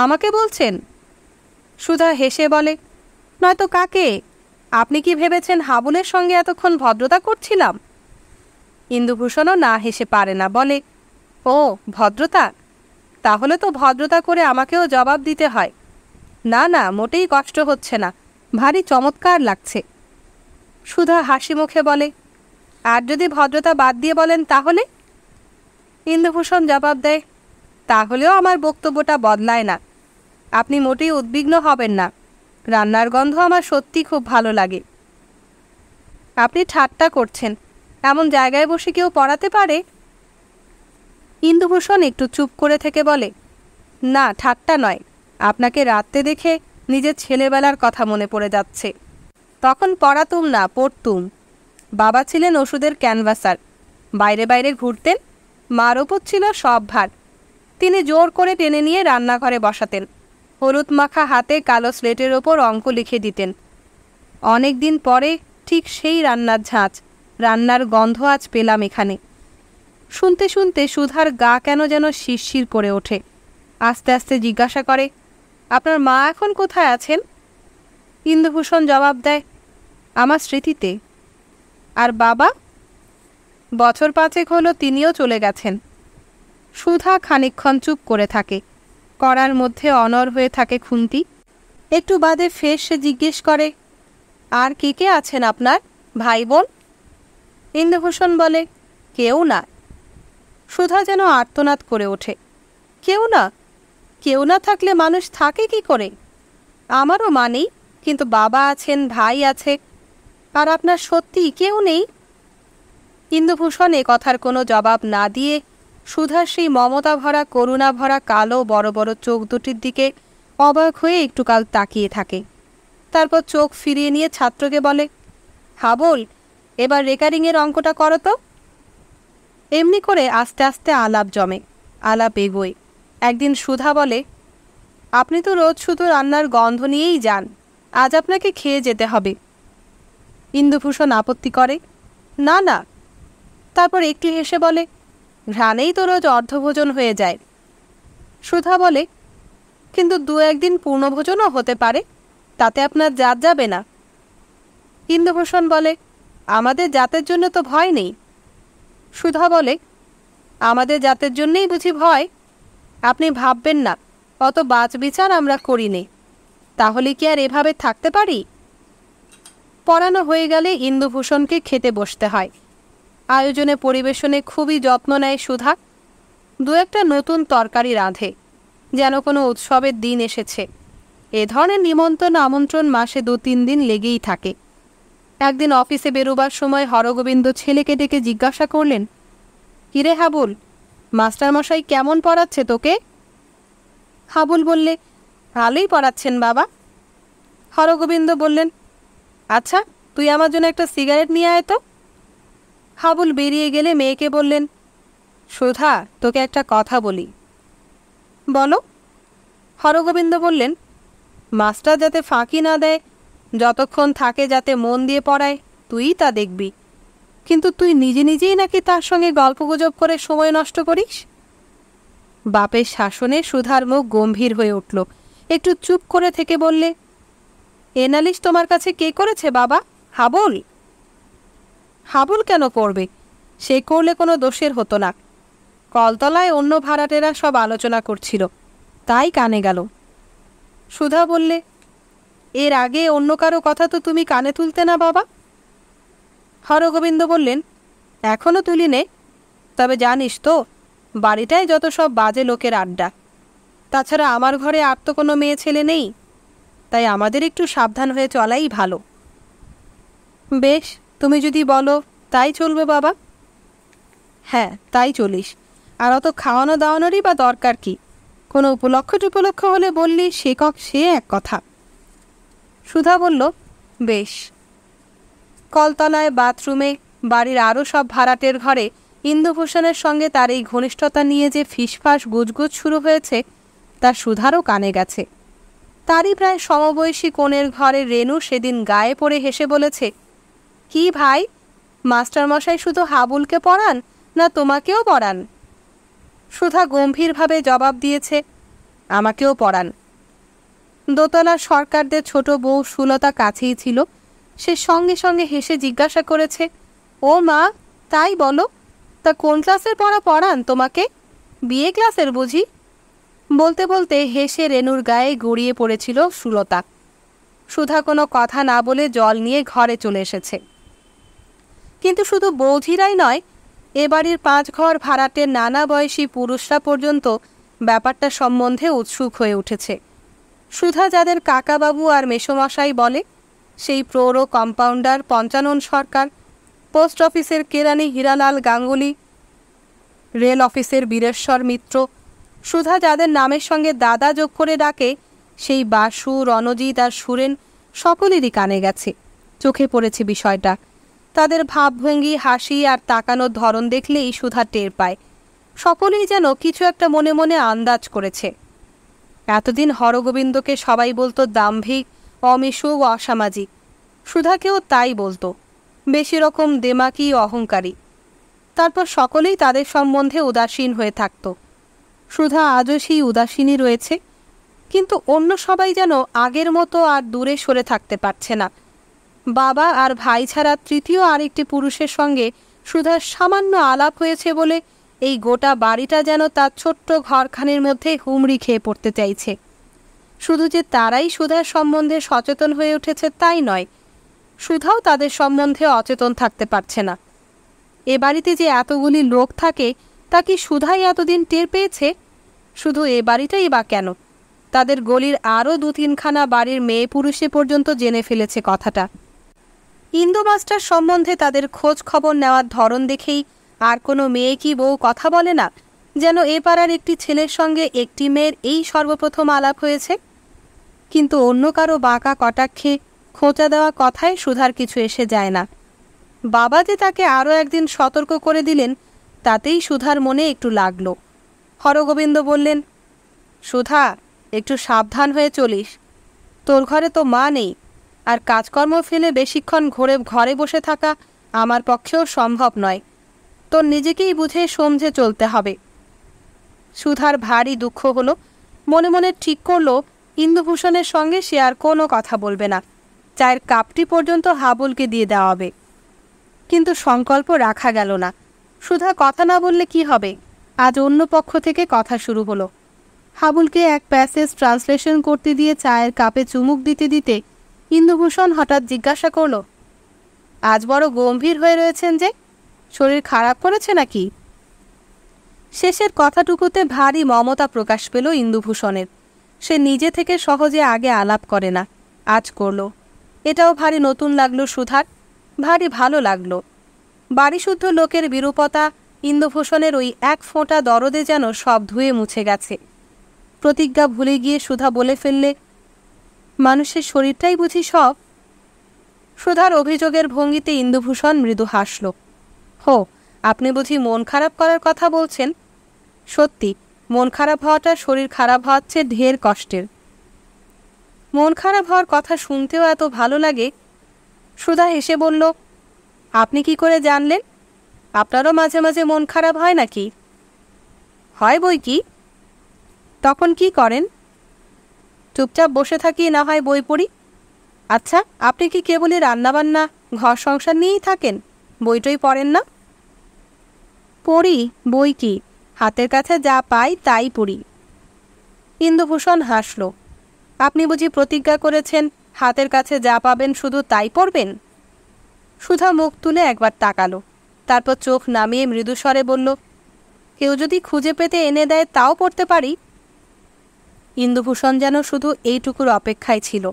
আমাকে বলছেন? সুধা হেসে বলে, নয়তো কাকে? আপনি কি ভেবেছেন হাবুলের সঙ্গে এতক্ষণ ভদ্রতা করছিলাম? ইন্দুভূষণও না হেসে পারে না, বলে, ও ভদ্রতা? তাহলে তো ভদ্রতা করে আমাকেও জবাব দিতে হয়। না না, মোটেই কষ্ট হচ্ছে না, ভারী চমৎকার লাগছে। সুধা হাসি মুখে বলে, আর যদি ভদ্রতা বাদ দিয়ে বলেন তাহলে? ইন্দুভূষণ জবাব দেয়, তাহলেও আমার বক্তব্যটা বদলায় না। আপনি মোটেই উদ্বিগ্ন হবেন না, রান্নার গন্ধ আমার সত্যি খুব ভালো লাগে। আপনি ঠাট্টা করছেন, এমন জায়গায় বসে কেউ পড়াতে পারে? ইন্দুভূষণ একটু চুপ করে থেকে বলে, না ঠাট্টা নয়, আপনাকে রাত্রে দেখে নিজের ছেলেবেলার কথা মনে পড়ে যাচ্ছে। তখন পড়াতুম না, পড়তুম। বাবা ছিলেন ওষুধের ক্যানভাসার, বাইরে বাইরে ঘুরতেন, মার ওপর ছিল সব ভার। তিনি জোর করে টেনে নিয়ে রান্নাঘরে বসাতেন, হলুদ মাখা হাতে কালো স্লেটের ওপর অঙ্ক লিখে দিতেন। অনেক দিন পরে ঠিক সেই রান্নার ঝাঁঝ, রান্নার গন্ধ আজ পেলাম এখানে। শুনতে শুনতে সুধার গা কেন যেন শিরশির করে ওঠে। আস্তে আস্তে জিজ্ঞাসা করে, আপনার মা এখন কোথায় আছেন? ইন্দুভূষণ জবাব দেয়, আমার স্মৃতিতে। আর বাবা? বছর 5 হলো তিনিও চলে গেছেন। সুধা খানিকক্ষণ চুপ করে থাকে, করার মধ্যে অনড় হয়ে থাকে খুন্তি। একটু বাদে ফের সে জিজ্ঞেস করে, আর কে কে আছেন আপনার, ভাই বোন? ইন্দুভূষণ বলে, কেউ না। সুধা যেন আর্তনাদ করে ওঠে, কেউ না? কেউ না থাকলে মানুষ থাকে কি করে? আমারও মা নেই, কিন্তু বাবা আছেন, ভাই আছে। আর আপনার সত্যি কেউ নেই? ইন্দুভূষণ এ কথার কোনো জবাব না দিয়ে সুধার সেই মমতা ভরা করুণা ভরা কালো বড় বড় চোখ দুটির দিকে অবাক হয়ে একটু কাল তাকিয়ে থাকে। তারপর চোখ ফিরিয়ে নিয়ে ছাত্রকে বলে, হাবল, এবার রেকারিংয়ের অঙ্কটা করো তো। এমনি করে আস্তে আস্তে আলাপ জমে, আলাপ এগোয়। একদিন সুধা বলে, আপনি তো রোজ শুধু রান্নার গন্ধ নিয়েই যান, আজ আপনাকে খেয়ে যেতে হবে। ইন্দুভূষণ আপত্তি করে, না না। তারপর একটু হেসে বলে, ঘ্রাণেই তো রোজ অর্ধভোজন হয়ে যায়। সুধা বলে, কিন্তু 2-1 দিন পূর্ণভোজনও হতে পারে। তাতে আপনার জাত যাবে না? ইন্দুভূষণ বলে, আমাদের জাতের জন্য তো ভয় নেই। সুধা বলে, আমাদের জাতের জন্যেই বুঝি ভয়? আপনি ভাববেন না অত বাছবিচার আমরা করি নে, তাহলে কি আর এভাবে থাকতে পারি? পড়ানো হয়ে গেলে ইন্দুভূষণকে খেতে বসতে হয়। আয়োজনে পরিবেশনে খুবই যত্ন নেয় সুধা। দু একটা নতুন তরকারি রাঁধে, যেন কোনো উৎসবের দিন এসেছে। এ ধরনের নিমন্ত্রণ আমন্ত্রণ মাসে 2-3 দিন লেগেই থাকে। একদিন অফিসে বেরোবার সময় হরগোবিন্দ ছেলেকে ডেকে জিজ্ঞাসা করলেন, কিরে হাবুল, মাস্টারমশাই কেমন পড়াচ্ছে তোকে? হাবুল বললে, ভালোই পড়াচ্ছেন বাবা। হরগোবিন্দ বললেন, আচ্ছা তুই আমার জন্য একটা সিগারেট নিয়ে আয় তো। হাবুল বেরিয়ে গেলে মেয়েকে বললেন, সুধা, তোকে একটা কথা বলি। বলো। হরগোবিন্দ বললেন, মাস্টার যাতে ফাঁকি না দেয়, যতক্ষণ থাকে যাতে মন দিয়ে পড়ায়, তুই তা দেখবি। কিন্তু তুই নিজে নিজেই নাকি তার সঙ্গে গল্পগুজব করে সময় নষ্ট করিস। বাপের শাসনে সুধার মুখ গম্ভীর হয়ে উঠল। একটু চুপ করে থেকে বললে, এ নালিশ তোমার কাছে কে করেছে বাবা? হাবুল। হাবুল কেন করবে? সে করলে কোনো দোষের হতো না। কলতলায় অন্য ভাড়াটেরা সব আলোচনা করছিল, তাই কানে গেল। সুধা বললে, এর আগে অন্য কারো কথা তো তুমি কানে তুলতে না বাবা? হরগোবিন্দ বললেন, এখনও তুলি নে, তবে জানিস তো বাড়িটায় যত সব বাজে লোকের আড্ডা। তাছাড়া আমার ঘরে আর তো কোনো মেয়ে ছেলে নেই, তাই আমাদের একটু সাবধান হয়ে চলাই ভালো। বেশ, তুমি যদি বলো তাই চলবে বাবা। হ্যাঁ, তাই চলিস। আর অত খাওয়ানো দাওয়ানোরই বা দরকার কি? কোনো উপলক্ষ হলে বললি সে এক কথা। সুধা বলল, বেশ। কলতলায় বাথরুমে বাড়ির আরও সব ভাড়াটের ঘরে ইন্দুভূষণের সঙ্গে তার এই ঘনিষ্ঠতা নিয়ে যে ফিসফাস গুজগুজ শুরু হয়েছে তা সুধারও কানে গেছে। তারই প্রায় সমবয়সী কোণের ঘরে রেনু সেদিন গায়ে পড়ে হেসে বলেছে, কি ভাই, মাস্টারমশাই শুধু হাবুলকে পড়ান না তোমাকেও পড়ান? সুধা গম্ভীরভাবে জবাব দিয়েছে, আমাকেও পড়ান। দোতলা সরকারদের ছোট বউ সুলতা কাছেই ছিল। সে সঙ্গে সঙ্গে হেসে জিজ্ঞাসা করেছে, ও মা, তাই বলো? তা কোন ক্লাসের পড়া পড়ান তোমাকে? বিএ ক্লাসের বুঝি? বলতে বলতে হেসে রেনুর গায়ে গড়িয়ে পড়েছিল সুলতা। সুধা কোনো কথা না বলে জল নিয়ে ঘরে চলে এসেছে। কিন্তু শুধু বৌঝিরাই নয়, এ বাড়ির 5 ঘর ভাড়াটের নানা বয়সী পুরুষরা পর্যন্ত ব্যাপারটা সম্বন্ধে উৎসুক হয়ে উঠেছে। সুধা যাদের কাকাবাবু আর মেসোমশাই বলে, সেই প্রৌঢ় কম্পাউন্ডার পঞ্চানন সরকার, পোস্ট অফিসের কেরানি হীরালাল গাঙ্গুলি, রেল অফিসের বীরেশ্বর মিত্র, সুধা যাদের নামের সঙ্গে দাদা যোগ করে ডাকে, সেই বাসু, রণজিৎ আর সুরেন সকলেরই কানে গেছে, চোখে পড়েছে বিষয়টা। তাদের ভাবভঙ্গি, হাসি আর তাকানোর ধরন দেখলেই সুধা টের পায়, সকলেই যেন কিছু একটা মনে মনে আন্দাজ করেছে। এতদিন হরগোবিন্দকে সবাই বলতো দাম্ভিক, অমিশুক, অসামাজিক। সুধাকেও তাই বলতো, বেশি রকম দেমাকি, অহংকারী। তারপর সকলেই তাদের সম্বন্ধে উদাসীন হয়ে থাকত। সুধা আজও সেই উদাসীনই রয়েছে, কিন্তু অন্য সবাই যেন আগের মতো আর দূরে সরে থাকতে পারছে না। বাবা আর ভাই ছাড়া তৃতীয় আরেকটি পুরুষের সঙ্গে সুধার সামান্য আলাপ হয়েছে বলে এই গোটা বাড়িটা যেন তার ছোট্ট ঘরখানের মধ্যে হুমড়ি খেয়ে পড়তে চাইছে। শুধু যে তারাই সুধার সম্বন্ধে সচেতন হয়ে উঠেছে তাই নয়, সুধাও তাদের সম্বন্ধে অচেতন থাকতে পারছে না। এ বাড়িতে যে এতগুলি লোক থাকে তা কি সুধাই এতদিন টের পেয়েছে? শুধু এ বাড়িটাই বা কেন, তাদের গলির আরও 2-3খানা বাড়ির মেয়ে পুরুষে পর্যন্ত জেনে ফেলেছে কথাটা। ইন্দু মাস্টার সম্বন্ধে তাদের খোঁজ খবর নেওয়ার ধরন দেখেই আর কোনো মেয়ে কি বউ কথা বলে না যেন এ পাড়ার একটি ছেলের সঙ্গে একটি মেয়ের এই সর্বপ্রথম আলাপ হয়েছে। কিন্তু অন্য কারো বাঁকা কটাক্ষে, খোঁচা দেওয়া কথায় সুধার কিছু এসে যায় না। বাবা যে তাকে আরও একদিন সতর্ক করে দিলেন, তাতেই সুধার মনে একটু লাগলো। হরগোবিন্দ বললেন, সুধা, একটু সাবধান হয়ে চলিস। তোর ঘরে তো মা নেই, আর কাজকর্ম ফেলে বেশিক্ষণ ঘরে বসে থাকা আমার পক্ষেও সম্ভব নয়। তোর নিজেকেই বুঝে সমঝে চলতে হবে। সুধার ভারী দুঃখ হলো, মনে মনে ঠিক করল ইন্দুভূষণের সঙ্গে সে আর কোনো কথা বলবে না, চায়ের কাপটি পর্যন্ত হাবুলকে দিয়ে দেওয়া হবে। কিন্তু সংকল্প রাখা গেল না। সুধা কথা না বললে কি হবে? আজ অন্য পক্ষ থেকে কথা শুরু হলো। হাবুলকে এক প্যাসেজ ট্রান্সলেশন করতে দিয়ে চায়ের কাপে চুমুক দিতে দিতে ইন্দুভূষণ হঠাৎ জিজ্ঞাসা করল, আজ বড় গম্ভীর হয়ে রয়েছেন যে, শরীর খারাপ করেছে নাকি? শেষের কথাটুকুতে ভারী মমতা প্রকাশ পেল ইন্দুভূষণের। সে নিজে থেকে সহজে আগে আলাপ করে না, আজ করল। এটাও ভারী নতুন লাগলো সুধার, ভারী ভালো লাগলো। বাড়িশুদ্ধ লোকের বিরূপতা ইন্দুভূষণের ওই এক ফোঁটা দরদে যেন সব ধুয়ে মুছে গেছে। প্রতিজ্ঞা ভুলে গিয়ে সুধা বলে ফেললে, মানুষের শরীরটাই বুঝি সব? সুধার অভিযোগের ভঙ্গিতে ইন্দুভূষণ মৃদু হাসল। হো, আপনি বুঝি মন খারাপ করার কথা বলছেন? সত্যি, মন খারাপ হওয়াটা শরীর খারাপ হওয়ার চেয়ে ঢের কষ্টের। মন খারাপ হওয়ার কথা শুনতেও এত ভালো লাগে। সুধা হেসে বলল, আপনি কি করে জানলেন? আপনারও মাঝে মাঝে মন খারাপ হয় নাকি? হয় বই কি। তখন কি করেন? চুপচাপ বসে থাকি, না হয় বই পড়ি। আচ্ছা, আপনি কি কেবলই রান্নাবান্না ঘর সংসার নিয়েই থাকেন? বইটই পড়েন না? পড়ি, বই কি, হাতের কাছে যা পাই তাই পড়ি। ইন্দুভূষণ হাসল। আপনি বুঝি প্রতিজ্ঞা করেছেন হাতের কাছে যা পাবেন শুধু তাই পড়বেন? সুধা মুখ তুলে একবার তাকালো, তারপর চোখ নামিয়ে মৃদুস্বরে বলল, কেউ যদি খুঁজে পেতে এনে দেয় তাও পড়তে পারি। ইন্দুভূষণ যেন শুধু এইটুকুর অপেক্ষায় ছিল।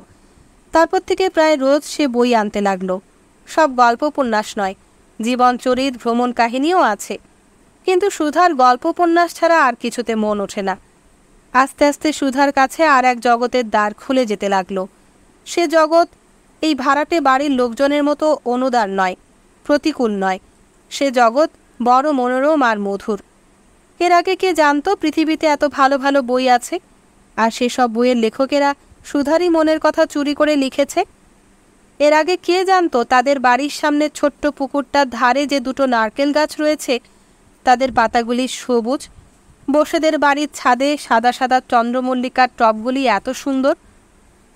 তারপর থেকে প্রায় রোজ সে বই আনতে লাগলো। সব গল্প উপন্যাস নয়, জীবনচরিত, ভ্রমণ কাহিনীও আছে। কিন্তু সুধার গল্প উপন্যাস ছাড়া আর কিছুতে মন ওঠে না। আস্তে আস্তে সুধার কাছে আর এক জগতের দ্বার খুলে যেতে লাগলো। সে জগৎ এই ভাড়াটে বাড়ির লোকজনের মতো অনুদার নয়, প্রতিকূল নয়। সে জগৎ বড় মনোরম আর মধুর। এর আগে কে জানতো পৃথিবীতে এত ভালো ভালো বই আছে? আর সেসব বইয়ের লেখকেরা সুধারই মনের কথা চুরি করে লিখেছে। এর আগে কে জানতো তাদের বাড়ির সামনে ছোট্ট পুকুরটার ধারে যে দুটো নারকেল গাছ রয়েছে, তাদের পাতাগুলি সবুজ, বসেদের বাড়ির ছাদে সাদা সাদা চন্দ্রমল্লিকার টবগুলি এত সুন্দর,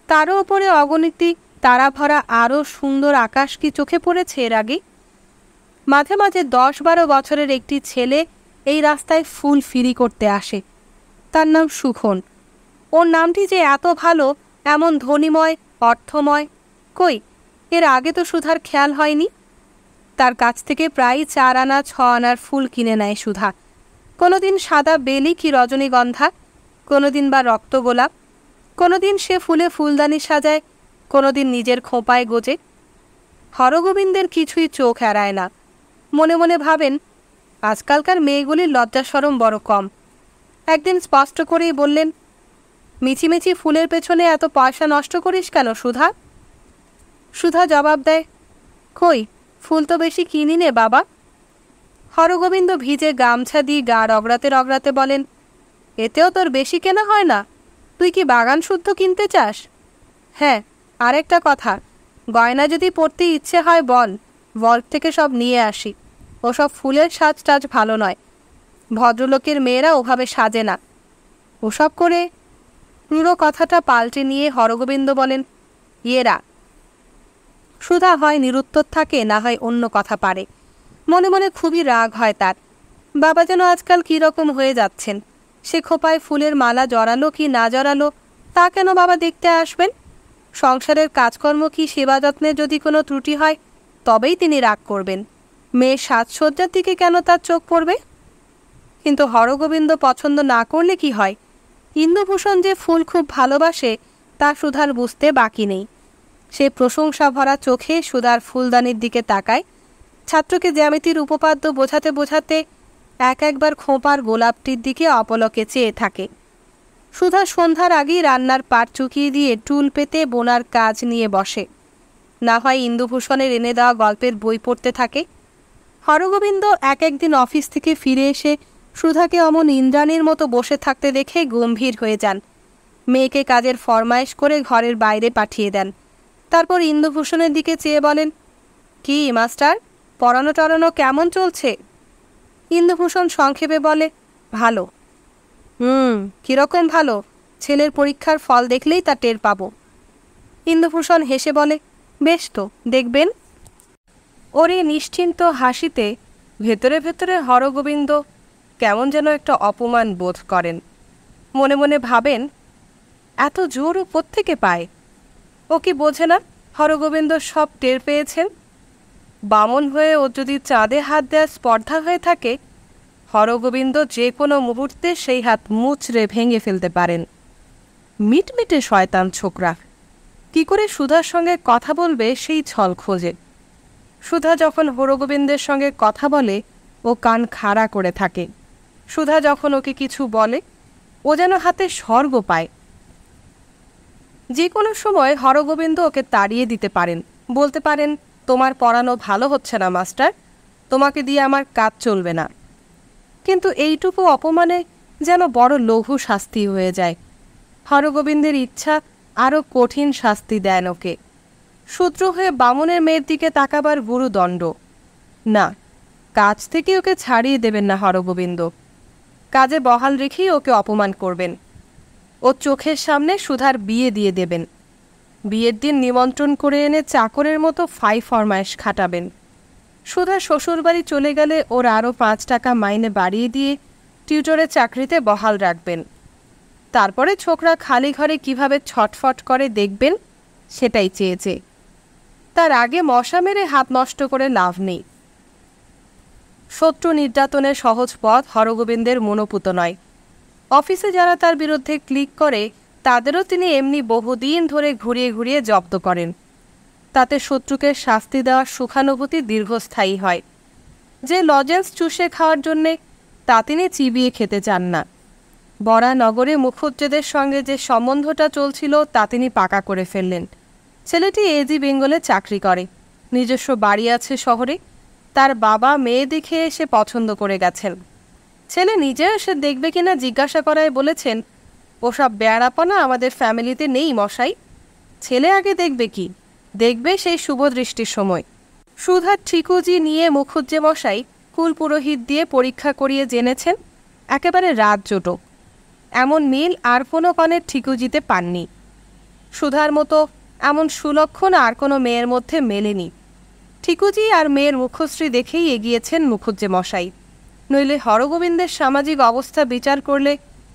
তারও ওপরে অগণিত তারা ভরা আরও সুন্দর আকাশ কি চোখে পড়েছে এর আগে? মাঝে মাঝে 10-12 বছরের একটি ছেলে এই রাস্তায় ফুল ফিরি করতে আসে। তার নাম সুখন। ওর নামটি যে এত ভালো, এমন ধনীময়, অর্থময়, কই এর আগে তো সুধার খেয়াল হয়নি। তার কাছ থেকে প্রায় 4 আনা 6 আনার ফুল কিনে নেয় সুধা। কোনোদিন সাদা বেলি কি রজনীগন্ধা, কোনোদিন বা রক্তগোলাপ, কোনোদিন সে ফুলে ফুলদানি সাজায়, কোনোদিন নিজের খোঁপায় গোজে। হরগোবিন্দের কিছুই চোখ এড়ায় না। মনে মনে ভাবেন, আজকালকার মেয়েগুলির লজ্জাশরম বড় কম। একদিন স্পষ্ট করেই বললেন, মিছিমিছি ফুলের পেছনে এত পয়সা নষ্ট করিস কেন সুধা? সুধা জবাব দেয়, কই, ফুল তো বেশি কিনি নে বাবা। হরগোবিন্দ ভিজে গামছা দিয়ে গা রগড়াতে রগড়াতে বলেন, এতেও তোর বেশি কেনা হয় না? তুই কি বাগান শুদ্ধ কিনতে চাস? হ্যাঁ, আরেকটা কথা, গয়না যদি পরতে ইচ্ছে হয় বল, ভল্ট থেকে সব নিয়ে আসি। ওসব ফুলের সাজ টাজ ভালো নয়, ভদ্রলোকের মেয়েরা ওভাবে সাজে না। ওসব করে পুরো কথাটা পাল্টে নিয়ে হরগোবিন্দ বলেন, ইয়েরা। সুধা হয় নিরুত্তর থাকে, না হয় অন্য কথা পারে। মনে মনে খুবই রাগ হয় তার। বাবা যেন আজকাল কীরকম হয়ে যাচ্ছেন। সে খোপায় ফুলের মালা জড়ালো কি না জড়ালো তা কেন বাবা দেখতে আসবেন? সংসারের কাজকর্ম কি সেবা যত্নের যদি কোনো ত্রুটি হয় তবেই তিনি রাগ করবেন। মেয়ের সাজসজ্জার দিকে কেন তার চোখ পড়বে? কিন্তু হরগোবিন্দ পছন্দ না করলে কি হয়? ইন্দুভূষণ যে ফুল খুব ভালোবাসে তা সুধার বুঝতে বাকি নেই। সে প্রশংসা ভরা চোখে সুধার ফুলদানির দিকে তাকায়। ছাত্রকে জ্যামিতির উপপাদ্য বোঝাতে বোঝাতে একবার খোঁপার গোলাপটির দিকে অপলকে চেয়ে থাকে। সুধা সন্ধ্যার আগেই রান্নার পাট চুকিয়ে দিয়ে টুল পেতে বোনার কাজ নিয়ে বসে, না হয় ইন্দুভূষণের এনে দেওয়া গল্পের বই পড়তে থাকে। হরগোবিন্দ একদিন অফিস থেকে ফিরে এসে সুধাকে অমন ইন্দ্রাণীর মতো বসে থাকতে দেখে গম্ভীর হয়ে যান। মেয়েকে কাজের ফরমায়েশ করে ঘরের বাইরে পাঠিয়ে দেন। তারপর ইন্দুভূষণের দিকে চেয়ে বলেন, কি মাস্টার, পড়ানো টড়ানো কেমন চলছে? ইন্দুভূষণ সংক্ষেপে বলে, ভালো। কীরকম ভালো? ছেলের পরীক্ষার ফল দেখলেই তা টের পাব। ইন্দুভূষণ হেসে বলে, বেশ তো, দেখবেন। ওর এই নিশ্চিন্ত হাসিতে ভেতরে ভেতরে হরগোবিন্দ কেমন যেন একটা অপমান বোধ করেন। মনে মনে ভাবেন, এত জোর ও কোত্থেকে পায়? ও কি বোঝে না হরগোবিন্দ সব টের পেয়েছেন? বামন হয়ে ও যদি চাঁদে হাত দেওয়ার স্পর্ধা হয়ে থাকে, হরগোবিন্দ যে কোনো মুহূর্তে সেই হাত মুচড়ে ভেঙে ফেলতে পারেন। মিটমিটে শয়তান ছোকরা, কি করে সুধার সঙ্গে কথা বলবে সেই ছল খোঁজে। সুধা যখন হরগোবিন্দের সঙ্গে কথা বলে ও কান খাড়া করে থাকে। সুধা যখন ওকে কিছু বলে ও যেন হাতে স্বর্গ পায়। যে কোনো সময় হরগোবিন্দ ওকে তাড়িয়ে দিতে পারেন, বলতে পারেন, তোমার পড়ানো ভালো হচ্ছে না মাস্টার, তোমাকে দিয়ে আমার কাজ চলবে না। কিন্তু এইটুকু অপমানে যেন বড় লঘু শাস্তি হয়ে যায়। হরগোবিন্দের ইচ্ছা আরও কঠিন শাস্তি দেন ওকে। শূদ্র হয়ে বামনের মেয়ের দিকে তাকাবার গুরুদণ্ড। না, কাজ থেকে ওকে ছাড়িয়ে দেবেন না হরগোবিন্দ, কাজে বহাল রেখেই ওকে অপমান করবেন। ও চোখের সামনে সুধার বিয়ে দিয়ে দেবেন। বিয়ের দিন নিমন্ত্রণ করে এনে চাকরের মতো ফরমায়েশ খাটাবেন। সুধা শ্বশুরবাড়ি চলে গেলে ওর আরও 5 টাকা মাইনে বাড়িয়ে দিয়ে টিউটরের চাকরিতে বহাল রাখবেন। তারপরে ছোকরা খালি ঘরে কিভাবে ছটফট করে দেখবেন, সেটাই চেয়েছে। তার আগে মশা মেরে হাত নষ্ট করে লাভ নেই। শত্রু নির্যাতনের সহজ পথ হরগোবিন্দের মনোপুত নয়। অফিসে যারা তার বিরুদ্ধে ক্লিক করে তাদেরও তিনি এমনি বহুদিন ধরে ঘুরিয়ে ঘুরিয়ে জব্দ করেন। তাতে শত্রুকে শাস্তি দেওয়ার সুখানুভূতি দীর্ঘস্থায়ী হয়। যে লজেন্স চুষে খাওয়ার জন্যে তা তিনি চিবিয়ে খেতে চান না। বরানগরে মুখুজ্জেদের সঙ্গে যে সম্বন্ধটা চলছিল তা তিনি পাকা করে ফেললেন। ছেলেটি এজি বেঙ্গলে চাকরি করে, নিজস্ব বাড়ি আছে শহরে। তার বাবা মেয়ে দেখে এসে পছন্দ করে গেছেন। ছেলে নিজে এসে দেখবে কিনা জিজ্ঞাসা করায় বলেছেন, ওসব বেয়ারাপনা আমাদের ফ্যামিলিতে নেই মশাই। ছেলে আগে দেখবে কি, দেখবে সেই শুভদৃষ্টির সময়। সুধার ঠিকুজি নিয়ে মুখুজ্জে মশাই কুল পুরোহিত দিয়ে পরীক্ষা করিয়ে জেনেছেন একেবারে রাত জোটো। এমন মিল আর কোনো কনের ঠিকুজিতে পাননি। সুধার মতো এমন সুলক্ষণ আর কোনো মেয়ের মধ্যে মেলেনি। ঠিকুজি আর মেয়ের মুখশ্রী দেখেই এগিয়েছেন মুখুজ্জে মশাই, নইলে হরগোবিন্দের সামাজিক অবস্থা বিচার করলে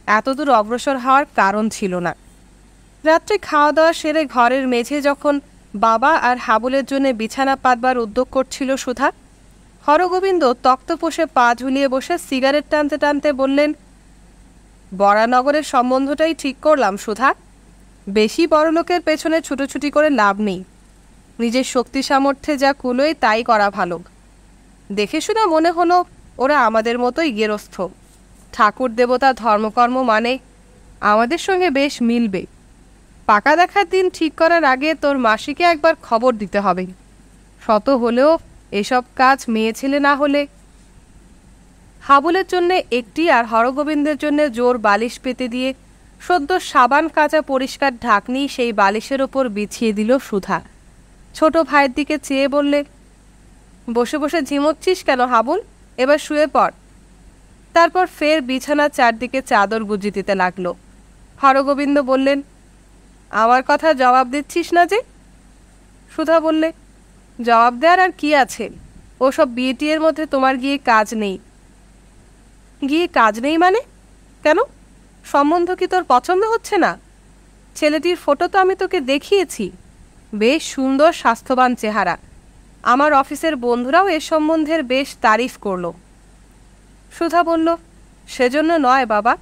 এতদূর অগ্রসর হওয়ার কারণ ছিল না। রাত্রে খাওয়া দাওয়া সেরে ঘরের মেঝে যখন বাবা আর হাবুলের জন্য বিছানা পাতবার উদ্যোগ করছিল সুধা, হরগোবিন্দ তক্তপোষে পা ঝুলিয়ে বসে সিগারেট টানতে টানতে বললেন, বরানগরের সম্বন্ধটাই ঠিক করলাম সুধা। বেশি বড়লোকের পেছনে ছুটোছুটি করে লাভ নেই। নিজের শক্তি সামর্থ্যে যা কুলোয় তাই করা ভালো। দেখে শুনে মনে হলো ওরা আমাদের মতোই গেরস্থ। ঠাকুর দেবতা ধর্মকর্ম মানে আমাদের সঙ্গে বেশ মিলবে। পাকা দেখার দিন ঠিক করার আগে তোর মাসিকে একবার খবর দিতে হবে। শত হলেও এসব কাজ মেয়ে ছেলে না হলে। হাবুলের জন্যে একটি আর হরগোবিন্দের জন্যে জোর বালিশ পেতে দিয়ে সদ্য সাবান কাচা পরিষ্কার ঢাকনি সেই বালিশের ওপর বিছিয়ে দিল সুধা। ছোট ভাইয়ের দিকে চেয়ে বললে, বসে বসে ঝিমোচ্ছিস কেন হাবুল, এবার শুয়ে পড়। তারপর ফের বিছানার চারদিকে চাদর গুঁজে দিতে লাগলো। হরগোবিন্দ বললেন, আমার কথা জবাব দিচ্ছিস না যে? সুধা বললে, জবাব দেওয়ার আর কি আছে, ওসব বিয়েটির মধ্যে তোমার গিয়ে কাজ নেই। গিয়ে কাজ নেই মানে? কেন, সম্বন্ধ কি তোর পছন্দ হচ্ছে না? ছেলেটির ফটো তো আমি তোকে দেখিয়েছি, বেশ সুন্দর স্বাস্থ্যবান চেহারা। আমার অফিসের বন্ধুরাও এ সম্বন্ধের বেশ তারিফ করল। সুধা বলল, সেজন্য নয় বাবা,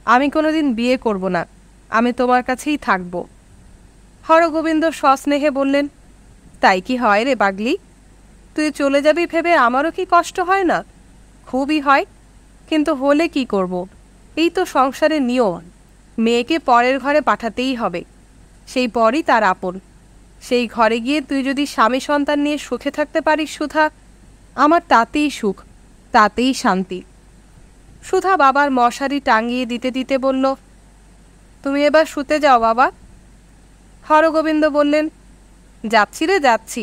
আমি কোনোদিন বিয়ে করব না, আমি তোমার কাছেই থাকব। হরগোবিন্দ সস্নেহে বললেন, তাই কি হয় রে পাগলি? তুই চলে যাবি ভেবে আমারও কি কষ্ট হয় না? খুবই হয়, কিন্তু হলে কি করব? এই তো সংসারের নিয়ম। মেয়েকে পরের ঘরে পাঠাতেই হবে, সেই পরই তার আপন। সেই ঘরে গিয়ে তুই যদি স্বামী সন্তান নিয়ে সুখে থাকতে পারিস সুধা, আমার তাতেই সুখ, তাতেই শান্তি। সুধা বাবার মশারি টাঙিয়ে দিতে দিতে বলল, তুমি এবার শুতে যাও বাবা। হরগোবিন্দ বললেন, যাচ্ছি রে যাচ্ছি,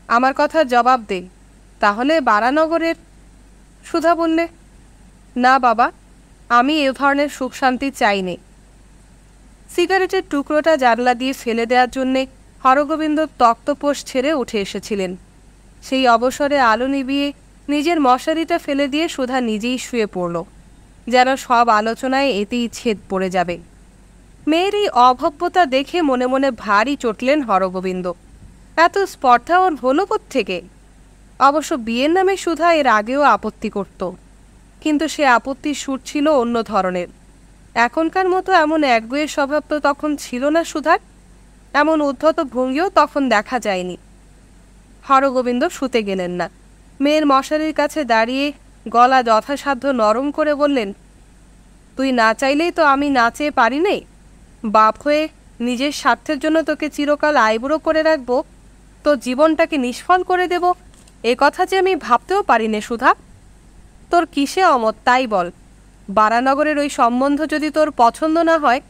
আমার কথার জবাব দে, তাহলে বারানগরের। সুধা বললে, না বাবা, আমি এ ধরনের সুখ শান্তি চাই নে। সিগারেটের টুকরোটা জানলা দিয়ে ফেলে দেওয়ার জন্যে হরগোবিন্দ তক্তপোষ ছেড়ে উঠে এসেছিলেন। সেই অবসরে আলো নিভিয়ে নিজের মশারিটা ফেলে দিয়ে সুধা নিজেই শুয়ে পড়ল, যেন সব আলোচনায় এতেই ছেদ পড়ে যাবে। মেয়ের এই অভব্যতা দেখে মনে মনে ভারী চটলেন হরগোবিন্দ। এত স্পর্ধা ওর হলো কোত্থেকে? অবশ্য বিয়ের নামে সুধা এর আগেও আপত্তি করত, কিন্তু সে আপত্তির সুর ছিল অন্য ধরনের। এখনকার মতো এমন একগুঁয়ে স্বভাব তো তখন ছিল না সুধার, এমন উদ্ধত ভঙ্গিও তখন দেখা যায়নি। হরগোবিন্দ শুতে গেলেন না। মেয়ের মশারির কাছে দাঁড়িয়ে গলা যথাসাধ্য নরম করে বললেন, তুই না চাইলেই তো আমি না চেয়ে পারি নেই। বাপ হয়ে নিজের স্বার্থের জন্য তোকে চিরকাল আইবুড়ো করে রাখবো, তোর জীবনটাকে নিষ্ফল করে দেব, এ কথা যে আমি ভাবতেও পারি নে সুধা। তোর কিসে অমত তাই বল। বারানগরের ওই সম্বন্ধ যদি তোর পছন্দ না হয়,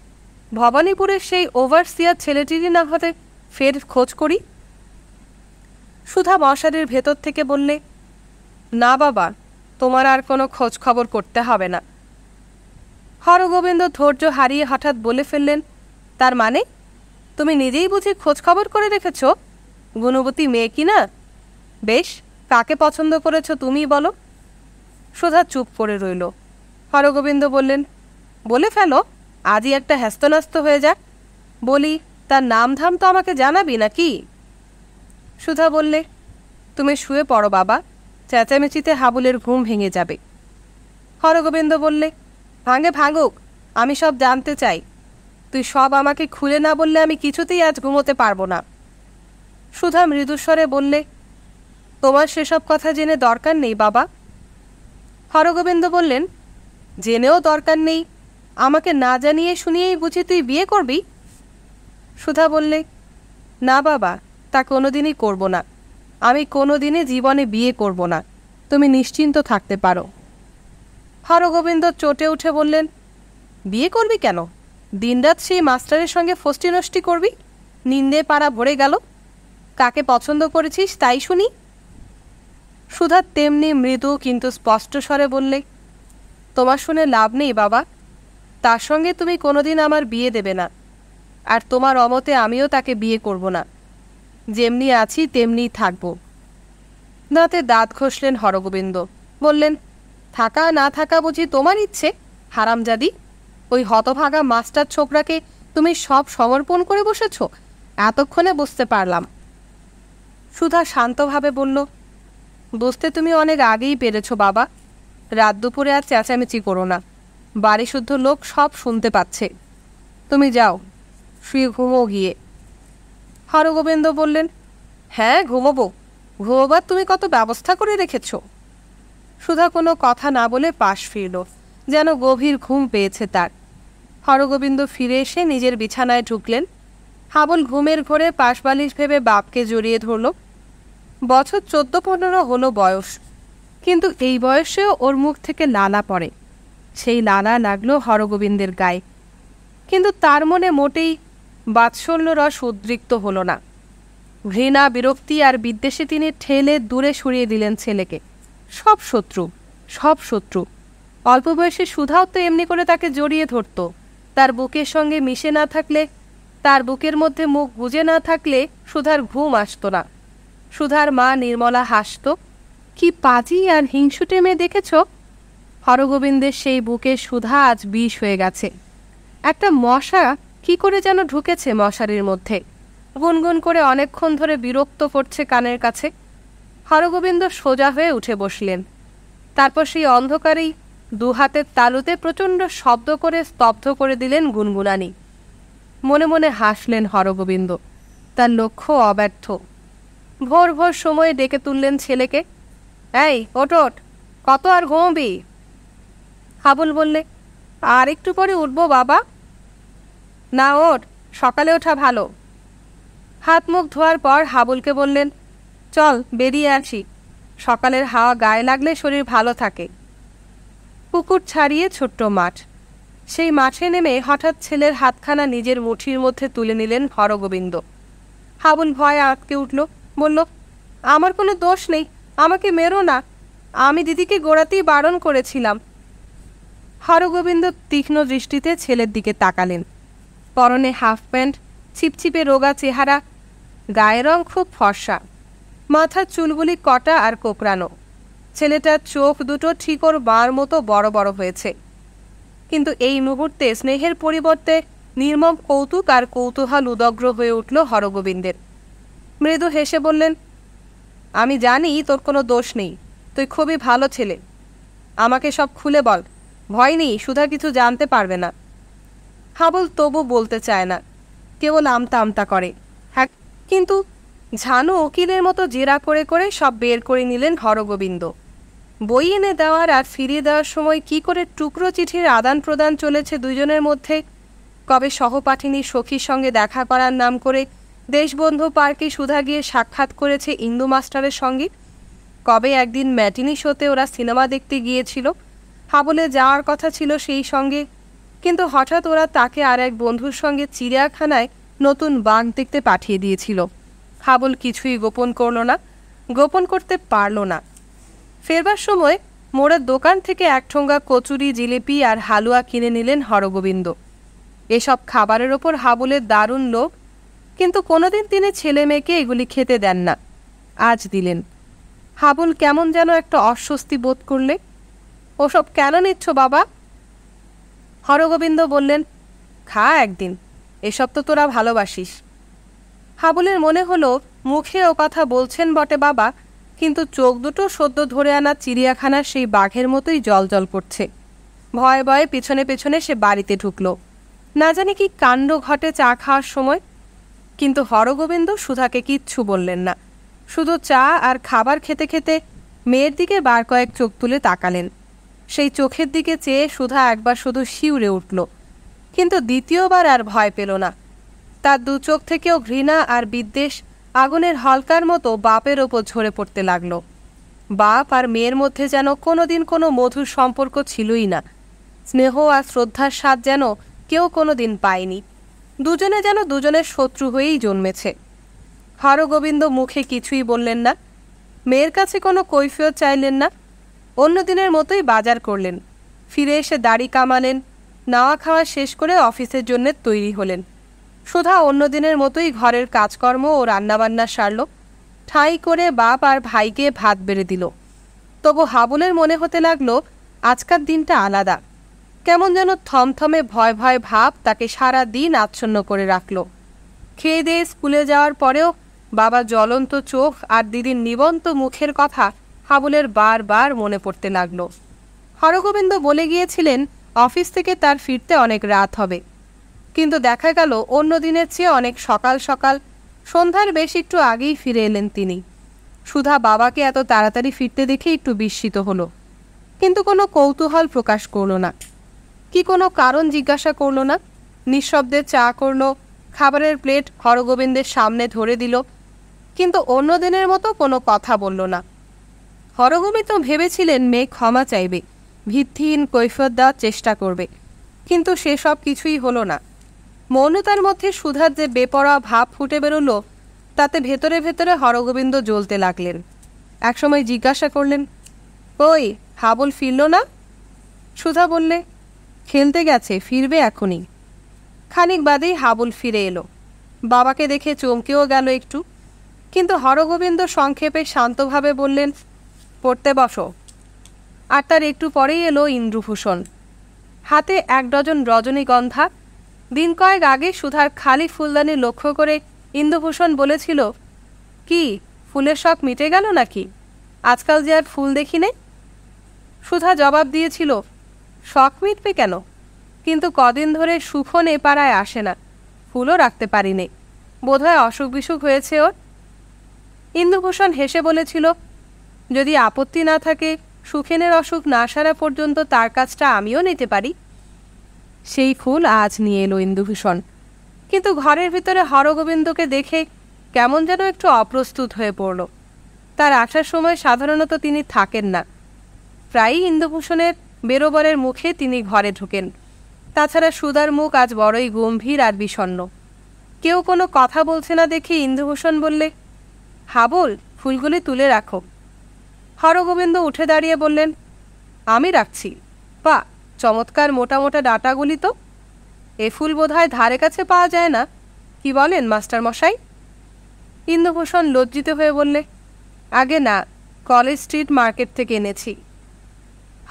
ভবানীপুরের সেই ওভারসিয়ার ছেলেটিরই না হতে ফের খোঁজ করি। সুধা মশারির ভেতর থেকে বললে, না বাবা, তোমার আর কোনো খোঁজ খবর করতে হবে না। হরগোবিন্দ ধৈর্য হারিয়ে হঠাৎ বলে ফেললেন, তার মানে তুমি নিজেই বুঝি খোঁজ খবর করে রেখেছ? গুণবতী মেয়ে কি না? বেশ, কাকে পছন্দ করেছ তুমিই বলো। সুধা চুপ করে রইল। হরগোবিন্দ বললেন, বলে ফেলো, আজই একটা হ্যাস্তনাস্ত হয়ে যাক। বলি, তার নাম ধাম তো আমাকে জানাবি নাকি? সুধা বললে, তুমি শুয়ে পড়ো বাবা, চেঁচামেচিতে হাবুলের ঘুম ভেঙে যাবে। হরগোবিন্দ বললে, ভাঙে ভাঙুক, আমি সব জানতে চাই। তুই সব আমাকে খুলে না বললে আমি কিছুতেই আজ ঘুমোতে পারবো না। সুধা মৃদুস্বরে বললে, তোমার সেসব কথা জেনে দরকার নেই বাবা। হরগোবিন্দ বললেন, জেনেও দরকার নেই, আমাকে না জানিয়ে শুনিয়েই বুঝি তুই বিয়ে করবি? সুধা বললে, না বাবা, তা কোনোদিনই করব না। আমি কোনোদিনই জীবনে বিয়ে করব না, তুমি নিশ্চিন্ত থাকতে পারো। হরগোবিন্দ চটে উঠে বললেন, বিয়ে করবি কেন? দিনরাত সেই মাস্টারের সঙ্গে ফষ্টি নষ্টি করবি, নিন্দে পাড়া ভরে গেল। কাকে পছন্দ করেছিস তাই শুনি। সুধা তেমনি মৃদু কিন্তু স্পষ্ট স্বরে বললে, তোমার শুনে লাভ নেই বাবা, তার সঙ্গে তুমি কোনোদিন আমার বিয়ে দেবে না, আর তোমার অমতে আমিও তাকে বিয়ে করব না। যেমনি আছি তেমনিই থাকব। দাঁতে দাঁত ঘষলেন হরগোবিন্দ, বললেন, থাকা না থাকা বুঝি তোমার ইচ্ছে? হারামজাদি, ওই হতভাগা মাস্টার ছোকরাকে তুমি সব সমর্পণ করে বসেছ, এতক্ষণে বুঝতে পারলাম। সুধা শান্তভাবে বলল, বুঝতে তুমি অনেক আগেই পেরেছ বাবা। রাত দুপুরে আর চেঁচামেচি করো না, বাড়ি শুদ্ধ লোক সব শুনতে পাচ্ছে। তুমি যাও, শুয়ে ঘুমো গিয়ে। হরগোবিন্দ বললেন, হ্যাঁ ঘুমোবো, ঘুমোবার তুমি কত ব্যবস্থা করে রেখেছ। সুধা কোনো কথা না বলে পাশ ফিরল, যেন গভীর ঘুম পেয়েছে তার। হরগোবিন্দ ফিরে এসে নিজের বিছানায় ঢুকলেন। হাবুল ঘুমের ঘোরে পাশবালিশ ভেবে বাপকে জড়িয়ে ধরল। বছর 14-15 হলো বয়স, কিন্তু এই বয়সেও ওর মুখ থেকে লালা পড়ে। সেই লালা লাগলো হরগোবিন্দের গায়ে, কিন্তু তার মনে মোটেই বাৎসল্য রস উদ্রিক্ত হলো না। ঘৃণা, বিরক্তি আর বিদ্বেষে তিনি ঠেলে দূরে সরিয়ে দিলেন ছেলেকে। সব শত্রু, সব শত্রু। অল্প বয়সে সুধাও তো এমনি করে তাকে জড়িয়ে ধরত। তার বুকের সঙ্গে মিশে না থাকলে, তার বুকের মধ্যে মুখ গুজে না থাকলে সুধার ঘুম আসতো না। সুধার মা নির্মলা হাসত, কি পাজি আর হিংসুটে মেয়ে দেখেছ। হরগোবিন্দের সেই বুকে সুধা আজ বিষ হয়ে গেছে। একটা মশা কি করে যেন ঢুকেছে মশারির মধ্যে, গুনগুন করে অনেকক্ষণ ধরে বিরক্ত করছে কানের কাছে। হরগোবিন্দ সোজা হয়ে উঠে বসলেন। তারপর সেই অন্ধকারেই দু হাতের তালুতে প্রচণ্ড শব্দ করে স্তব্ধ করে দিলেন গুনগুনানি। মনে মনে হাসলেন হরগোবিন্দ, তার লক্ষ্য অব্যর্থ। ভোর ভোর সময়ে ডেকে তুললেন ছেলেকে, এই ওঠ ওঠ, কত আর ঘুমবি? হাবুল বললে, আর একটু পরে উঠবো বাবা। না ওঠ, সকালে ওঠা ভালো। হাত মুখ ধোয়ার পর হাবুলকে বললেন, চল বেরিয়ে আসি, সকালের হাওয়া গায়ে লাগলে শরীর ভালো থাকে। পুকুর ছাড়িয়ে ছোট্ট মাঠ, সেই মাঠে নেমে হঠাৎ ছেলের হাতখানা নিজের মুঠির মধ্যে তুলে নিলেন হরগোবিন্দ। হাবুল ভয়ে আঁতকে উঠল, বলল, আমার কোনো দোষ নেই, আমাকে মেরো না, আমি দিদিকে গোড়াতেই বারণ করেছিলাম। হরগোবিন্দ তীক্ষ্ণ দৃষ্টিতে ছেলের দিকে তাকালেন। পরনে হাফ প্যান্ট, ছিপছিপে রোগা চেহারা, গায়ের রং খুব ফর্সা, মাথার চুলগুলি কটা আর কোকড়ানো। ছেলেটার চোখ দুটো ঠিক ওর বাঁর মতো বড় বড় হয়েছে। কিন্তু এই মুহূর্তে স্নেহের পরিবর্তে নির্মম কৌতুক আর কৌতূহল উদগ্র হয়ে উঠল হরগোবিন্দের। মৃদু হেসে বললেন, আমি জানি তোর কোনো দোষ নেই, তুই খুবই ভালো ছেলে। আমাকে সব খুলে বল, ভয় নেই, সুধা কিছু জানতে পারবে না। হাবল তবু বলতে চায় না, কেবল আমতা আমতা করে। হ্যাঁ, কিন্তু ঝানু উকিলের মতো জেরা করে করে সব বের করে নিলেন হরগোবিন্দ। বই এনে দেওয়ার আর ফিরিয়ে দেওয়ার সময় কি করে টুকরো চিঠির আদান প্রদান চলেছে দুজনের মধ্যে, কবে সহপাঠিনী সখীর সঙ্গে দেখা করার নাম করে দেশবন্ধু পার্কে সুধা গিয়ে সাক্ষাৎ করেছে ইন্দু মাস্টারের সঙ্গে, কবে একদিন ম্যাটিনি শোতে ওরা সিনেমা দেখতে গিয়েছিল, হাবলে যাওয়ার কথা ছিল সেই সঙ্গে, কিন্তু হঠাৎ ওরা তাকে আর এক বন্ধুর সঙ্গে চিড়িয়াখানায় নতুন বাঘ দেখতে পাঠিয়ে দিয়েছিল। হাবল কিছুই গোপন করল না, গোপন করতে পারল না। ফেরবার সময় মোড়ের দোকান থেকে এক ঠোঙ্গা কচুরি, জিলিপি আর হালুয়া কিনে নিলেন হরগোবিন্দ। এসব খাবারের ওপর হাবলের দারুণ লোভ, কিন্তু কোনোদিন তিনি ছেলে মেয়েকে এগুলি খেতে দেন না। আজ দিলেন। হাবুল কেমন যেন একটা অস্বস্তি বোধ করলে। ওসব কেন নিচ্ছ বাবা? হরগোবিন্দ বললেন, খা একদিন, এসব তো তোরা ভালোবাসিস। হাবুলের মনে হলো মুখে ও কথা বলছেন বটে বাবা, কিন্তু চোখ দুটো সদ্য ধরে আনা চিড়িয়াখানার সেই বাঘের মতোই জলজল করছে। ভয়ে ভয়ে পেছনে পেছনে সে বাড়িতে ঢুকল। না জানি কি কাণ্ড ঘটে চা খাওয়ার সময়। কিন্তু হরগোবিন্দ সুধাকে কিচ্ছু বললেন না, শুধু চা আর খাবার খেতে খেতে মেয়ের দিকে বার কয়েক চোখ তুলে তাকালেন। সেই চোখের দিকে চেয়ে সুধা একবার শুধু শিউরে উঠল, কিন্তু দ্বিতীয়বার আর ভয় পেল না। তার দু চোখ থেকেও ঘৃণা আর বিদ্বেষ আগুনের হলকার মতো বাপের ওপর ঝরে পড়তে লাগলো। বাপ আর মেয়ের মধ্যে যেন কোনোদিন কোনো মধুর সম্পর্ক ছিলই না। স্নেহ আর শ্রদ্ধার স্বাদ যেন কেউ কোনোদিন পায়নি। দুজনে যেন দুজনের শত্রু হয়েই জন্মেছে। হরগোবিন্দ মুখে কিছুই বললেন না, মেয়ের কাছে কোনো কৈফিয়ত চাইলেন না। অন্যদিনের মতোই বাজার করলেন, ফিরে এসে দাড়ি কামালেন, নাওয়া খাওয়া শেষ করে অফিসের জন্য তৈরি হলেন। সুধা অন্যদিনের মতোই ঘরের কাজকর্ম ও রান্নাবান্না সারল, ঠাঁই করে বাপ আর ভাইকে ভাত বেড়ে দিল। তবু হাবুলের মনে হতে লাগলো আজকার দিনটা আলাদা। কেমন যেন থমথমে ভয় ভয় ভাব তাকে সারা দিন আচ্ছন্ন করে রাখল। খেয়ে দিয়ে স্কুলে যাওয়ার পরেও বাবা জ্বলন্ত চোখ আর দিদির নিবন্ত মুখের কথা হাবুলের বারবার মনে পড়তে লাগল। হরগোবিন্দ বলে গিয়েছিলেন অফিস থেকে তার ফিরতে অনেক রাত হবে, কিন্তু দেখা গেল অন্য দিনের চেয়ে অনেক সকাল সকাল, সন্ধ্যার বেশ একটু আগেই ফিরে এলেন তিনি। সুধা বাবাকে এত তাড়াতাড়ি ফিরতে দেখে একটু বিস্মিত হলো, কিন্তু কোনো কৌতূহল প্রকাশ করল না, কি কোনো কারণ জিজ্ঞাসা করল না। নিঃশব্দে চা করল, খাবারের প্লেট হরগোবিন্দের সামনে ধরে দিল, কিন্তু অন্য দিনের মতো কোনো কথা বলল না। হরগোবিন্দ ভেবেছিলেন মেয়ে ক্ষমা চাইবে, ভিত্তিহীন কৈফিয়ত দেওয়ার চেষ্টা করবে, কিন্তু সেসব কিছুই হলো না। মৌনতার মধ্যে সুধার যে বেপরোয়া ভাব ফুটে বেরোলো, তাতে ভেতরে ভেতরে হরগোবিন্দ জ্বলতে লাগলেন। একসময় জিজ্ঞাসা করলেন, কই হাবল ফিরল না? সুধা বললে, খেলতে গেছে, ফিরবে এখনই। খানিক বাদেই হাবুল ফিরে এলো। বাবাকে দেখে চমকেও গেল একটু, কিন্তু হরগোবিন্দ সংক্ষেপে শান্তভাবে বললেন, পড়তে বসো। আর তার একটু পরেই এলো ইন্দ্রভূষণ, হাতে 1 ডজন রজনীগন্ধা। দিন কয়েক আগে সুধার খালি ফুলদানি লক্ষ্য করে ইন্দ্রভূষণ বলেছিল, কি ফুলের শখ মিটে গেল নাকি? আজকাল যে আর ফুল দেখি নে। সুধা জবাব দিয়েছিল, শখ মিটবে কেন, কিন্তু কদিন ধরে সুখন এ পাড়ায় আসে না, ফুলও রাখতে পারিনি, বোধহয় অসুখ বিসুখ হয়েছে ওর। ইন্দ্রভূষণ হেসে বলেছিল, যদি আপত্তি না থাকে সুখেনের অসুখ না সারা পর্যন্ত তার কাজটা আমিও নিতে পারি। সেই ফুল আজ নিয়ে এলো ইন্দ্রভূষণ, কিন্তু ঘরের ভিতরে হরগোবিন্দকে দেখে কেমন যেন একটু অপ্রস্তুত হয়ে পড়ল। তার আসার সময় সাধারণত তিনি থাকেন না, প্রায়ই ইন্দ্রভূষণের বেরোবারের মুখে তিনি ঘরে ঢোকেন। তাছাড়া সুধার মুখ আজ বড়ই গম্ভীর আর বিষণ্ণ। কেউ কোনো কথা বলছে না দেখে ইন্দ্রভূষণ বললে, হাবল ফুলগুলি তুলে রাখো। হরগোবিন্দ উঠে দাঁড়িয়ে বললেন, আমি রাখছি। বা চমৎকার মোটা মোটা ডাঁটাগুলি তো। এ ফুল বোধহয় ধারে কাছে পাওয়া যায় না, কি বলেন মাস্টার মশাই? ইন্দুভূষণ লজ্জিত হয়ে বললে, আগে না, কলেজ স্ট্রিট মার্কেট থেকে এনেছি।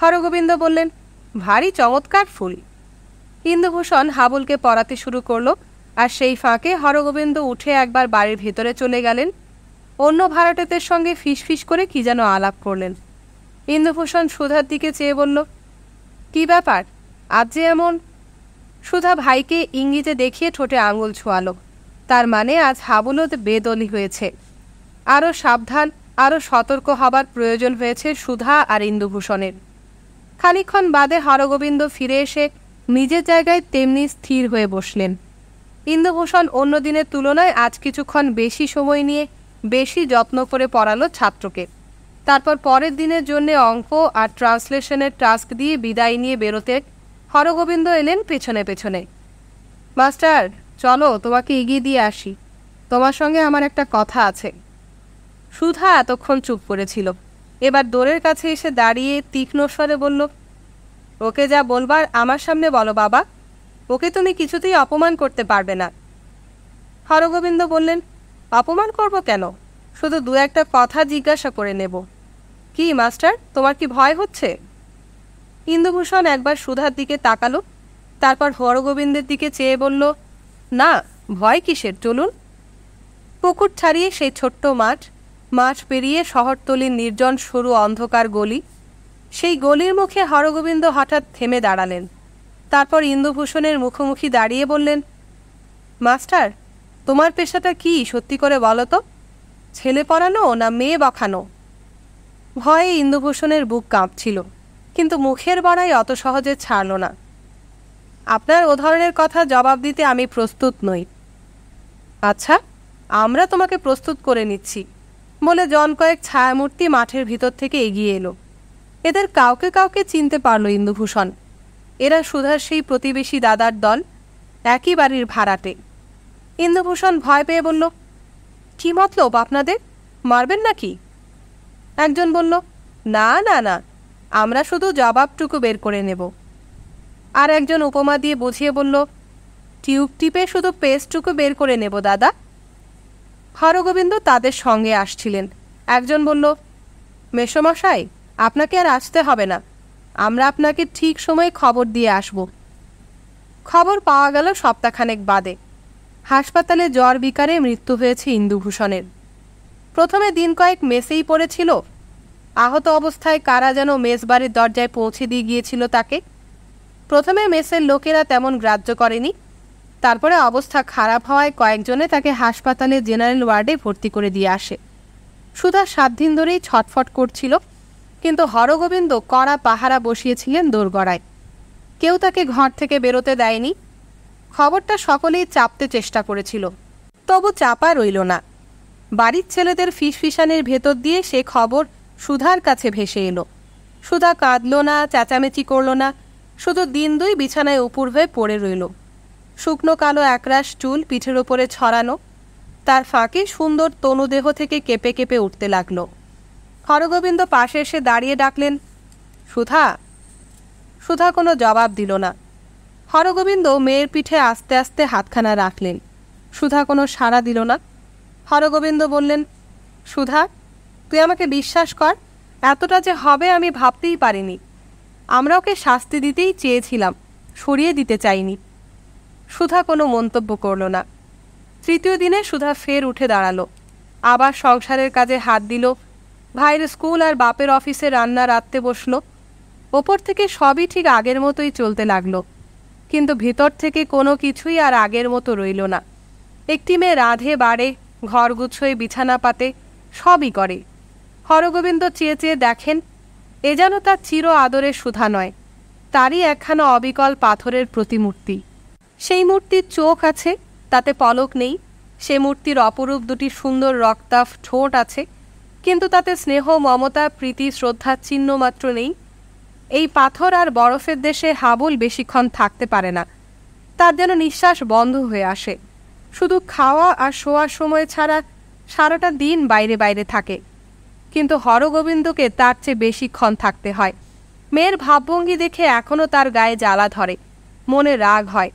হরগোবিন্দ বললেন, ভারী চমৎকার ফুল। ইন্দুভূষণ হাবুলকে পড়াতে শুরু করলো, আর সেই ফাঁকে হরগোবিন্দ উঠে একবার বাড়ির ভেতরে চলে গেলেন। অন্য ভাড়াটেদের সঙ্গে ফিসফিস করে কি যেন আলাপ করলেন। ইন্দুভূষণ সুধার দিকে চেয়ে বলল, কি ব্যাপার আজ যে এমন? সুধা ভাইকে ইঙ্গিতে দেখিয়ে ঠোঁটে আঙুল ছোঁয়ালো, তার মানে আজ হাবুলও বেদলি হয়েছে। আরও সাবধান, আরও সতর্ক হবার প্রয়োজন হয়েছে সুধা আর ইন্দুভূষণের। খানিকক্ষণ বাদে হরগোবিন্দ ফিরে এসে নিজের জায়গায় তেমনি স্থির হয়ে বসলেন। ইন্দুভূষণ অন্য দিনের তুলনায় আজ কিছুক্ষণ বেশি সময় নিয়ে বেশি যত্ন করে পড়ালো ছাত্রকে। তারপর পরের দিনের জন্যে অঙ্ক আর ট্রান্সলেশনের টাস্ক দিয়ে বিদায় নিয়ে বেরোতে হরগোবিন্দ এলেন পেছনে পেছনে। মাস্টার, চলো তোমাকে এগিয়ে দিয়ে আসি, তোমার সঙ্গে আমার একটা কথা আছে। সুধা এতক্ষণ চুপ করেছিল, এবার দোরের কাছে এসে দাঁড়িয়ে তীক্ষ্ণ স্বরে বলল, ওকে যা বলবার আমার সামনে বলো বাবা, ওকে তুমি কিছুতেই অপমান করতে পারবে না। হরগোবিন্দ বললেন, অপমান করব কেন, শুধু দু একটা কথা জিজ্ঞাসা করে নেব। কি মাস্টার, তোমার কি ভয় হচ্ছে? ইন্দুভূষণ একবার সুধার দিকে তাকালো, তারপর হরগোবিন্দের দিকে চেয়ে বলল, না, ভয় কিসের, চলুন। পুকুর ছাড়িয়ে সেই ছোট্ট মাঠ, মাঠ পেরিয়ে শহরতলির নির্জন সরু অন্ধকার গলি। সেই গলির মুখে হরগোবিন্দ হঠাৎ থেমে দাঁড়ালেন। তারপর ইন্দুভূষণের মুখোমুখি দাঁড়িয়ে বললেন, মাস্টার, তোমার পেশাটা কি সত্যি করে বলো তো, ছেলে পড়ানো না মেয়ে বখানো? ভয়ে ইন্দুভূষণের বুক কাঁপছিল, কিন্তু মুখের বড়াই অত সহজে ছাড়ল না। আপনার ও ধরনের কথা জবাব দিতে আমি প্রস্তুত নই। আচ্ছা, আমরা তোমাকে প্রস্তুত করে নিচ্ছি, বলে জন কয়েক ছায়ামূর্তি মাঠের ভিতর থেকে এগিয়ে এলো। এদের কাউকে কাউকে চিনতে পারল ইন্দুভূষণ। এরা সুধার সেই প্রতিবেশী দাদার দল, একই বাড়ির ভাড়াটে। ইন্দুভূষণ ভয় পেয়ে বলল, কি মতলব আপনাদের, মারবেন নাকি? একজন বলল, না না না, আমরা শুধু জবাবটুকু বের করে নেব। আর একজন উপমা দিয়ে বুঝিয়ে বলল, টিউব টিপে শুধু পেস্টটুকু বের করে নেব দাদা। হরগোবিন্দ তাদের সঙ্গে আসছিলেন। একজন বলল, মেসোমশাই, আপনাকে আর আসতে হবে না, আমরা আপনাকে ঠিক সময়ে খবর দিয়ে আসব। খবর পাওয়া গেল সপ্তাহখানেক বাদে। হাসপাতালে জ্বর বিকারে মৃত্যু হয়েছে ইন্দুভূষণের। প্রথমে দিন কয়েক মেসেই পড়েছিল। আহত অবস্থায় কারা যেন মেসবাড়ির দরজায় পৌঁছে দিয়ে গিয়েছিল তাকে। প্রথমে মেসের লোকেরা তেমন গ্রাহ্য করেনি, তারপরে অবস্থা খারাপ হওয়ায় কয়েকজনে তাকে হাসপাতালে জেনারেল ওয়ার্ডে ভর্তি করে দিয়ে আসে। সুধা 7 দিন ধরেই ছটফট করছিল, কিন্তু হরগোবিন্দ কড়া পাহারা বসিয়েছিলেন দোরগড়ায়। কেউ তাকে ঘর থেকে বেরোতে দেয়নি। খবরটা সকলেই চাপতে চেষ্টা করেছিল, তবু চাপা রইল না। বাড়ির ছেলেদের ফিসফিসানের ভেতর দিয়ে সে খবর সুধার কাছে ভেসে এলো। সুধা কাঁদল না, চেঁচামেচি করল না, শুধু দিন দুই বিছানায় উপুর হয়ে পড়ে রইল। শুকনো কালো একরাশ চুল পিঠের ওপরে ছড়ানো, তার ফাঁকে সুন্দর তনুদেহ থেকে কেঁপে কেঁপে উঠতে লাগল। হরগোবিন্দ পাশে এসে দাঁড়িয়ে ডাকলেন, সুধা। সুধা কোনো জবাব দিল না। হরগোবিন্দ মেয়ের পিঠে আস্তে আস্তে হাতখানা রাখলেন। সুধা কোনো সাড়া দিল না। হরগোবিন্দ বললেন, সুধা, তুই আমাকে বিশ্বাস কর, এতটা যে হবে আমি ভাবতেই পারিনি। আমরা ওকে শাস্তি দিতেই চেয়েছিলাম, সরিয়ে দিতে চাইনি। সুধা কোনো মন্তব্য করল না। তৃতীয় দিনে সুধা ফের উঠে দাঁড়ালো, আবার সংসারের কাজে হাত দিল। ভাইয়ের স্কুল আর বাপের অফিসে রান্না রাঁধতে বসল। ওপর থেকে সবই ঠিক আগের মতোই চলতে লাগলো, কিন্তু ভিতর থেকে কোনো কিছুই আর আগের মতো রইল না। একটি মেয়ে রাঁধে বাড়ে, ঘর গুছোয়, বিছানা পাতে, সবই করে। হরগোবিন্দ চেয়ে চেয়ে দেখেন, এ যেন তার চির আদরের সুধা নয়, তারই একখানা অবিকল পাথরের প্রতিমূর্তি। সেই মূর্তির চোখ আছে, তাতে পলক নেই। সে মূর্তির অপরূপ দুটি সুন্দর রক্তাভ ঠোঁট আছে, কিন্তু তাতে স্নেহ, মমতা, প্রীতি, শ্রদ্ধার চিহ্ন মাত্র নেই। এই পাথর আর বরফের দেশে হাবুল বেশিক্ষণ থাকতে পারে না, তার যেন নিঃশ্বাস বন্ধ হয়ে আসে। শুধু খাওয়া আর শোয়ার সময় ছাড়া সারাটা দিন বাইরে বাইরে থাকে, কিন্তু হরগোবিন্দকে তার চেয়ে বেশিক্ষণ থাকতে হয়। মেয়ের ভাবভঙ্গি দেখে এখনও তার গায়ে জ্বালা ধরে, মনে রাগ হয়।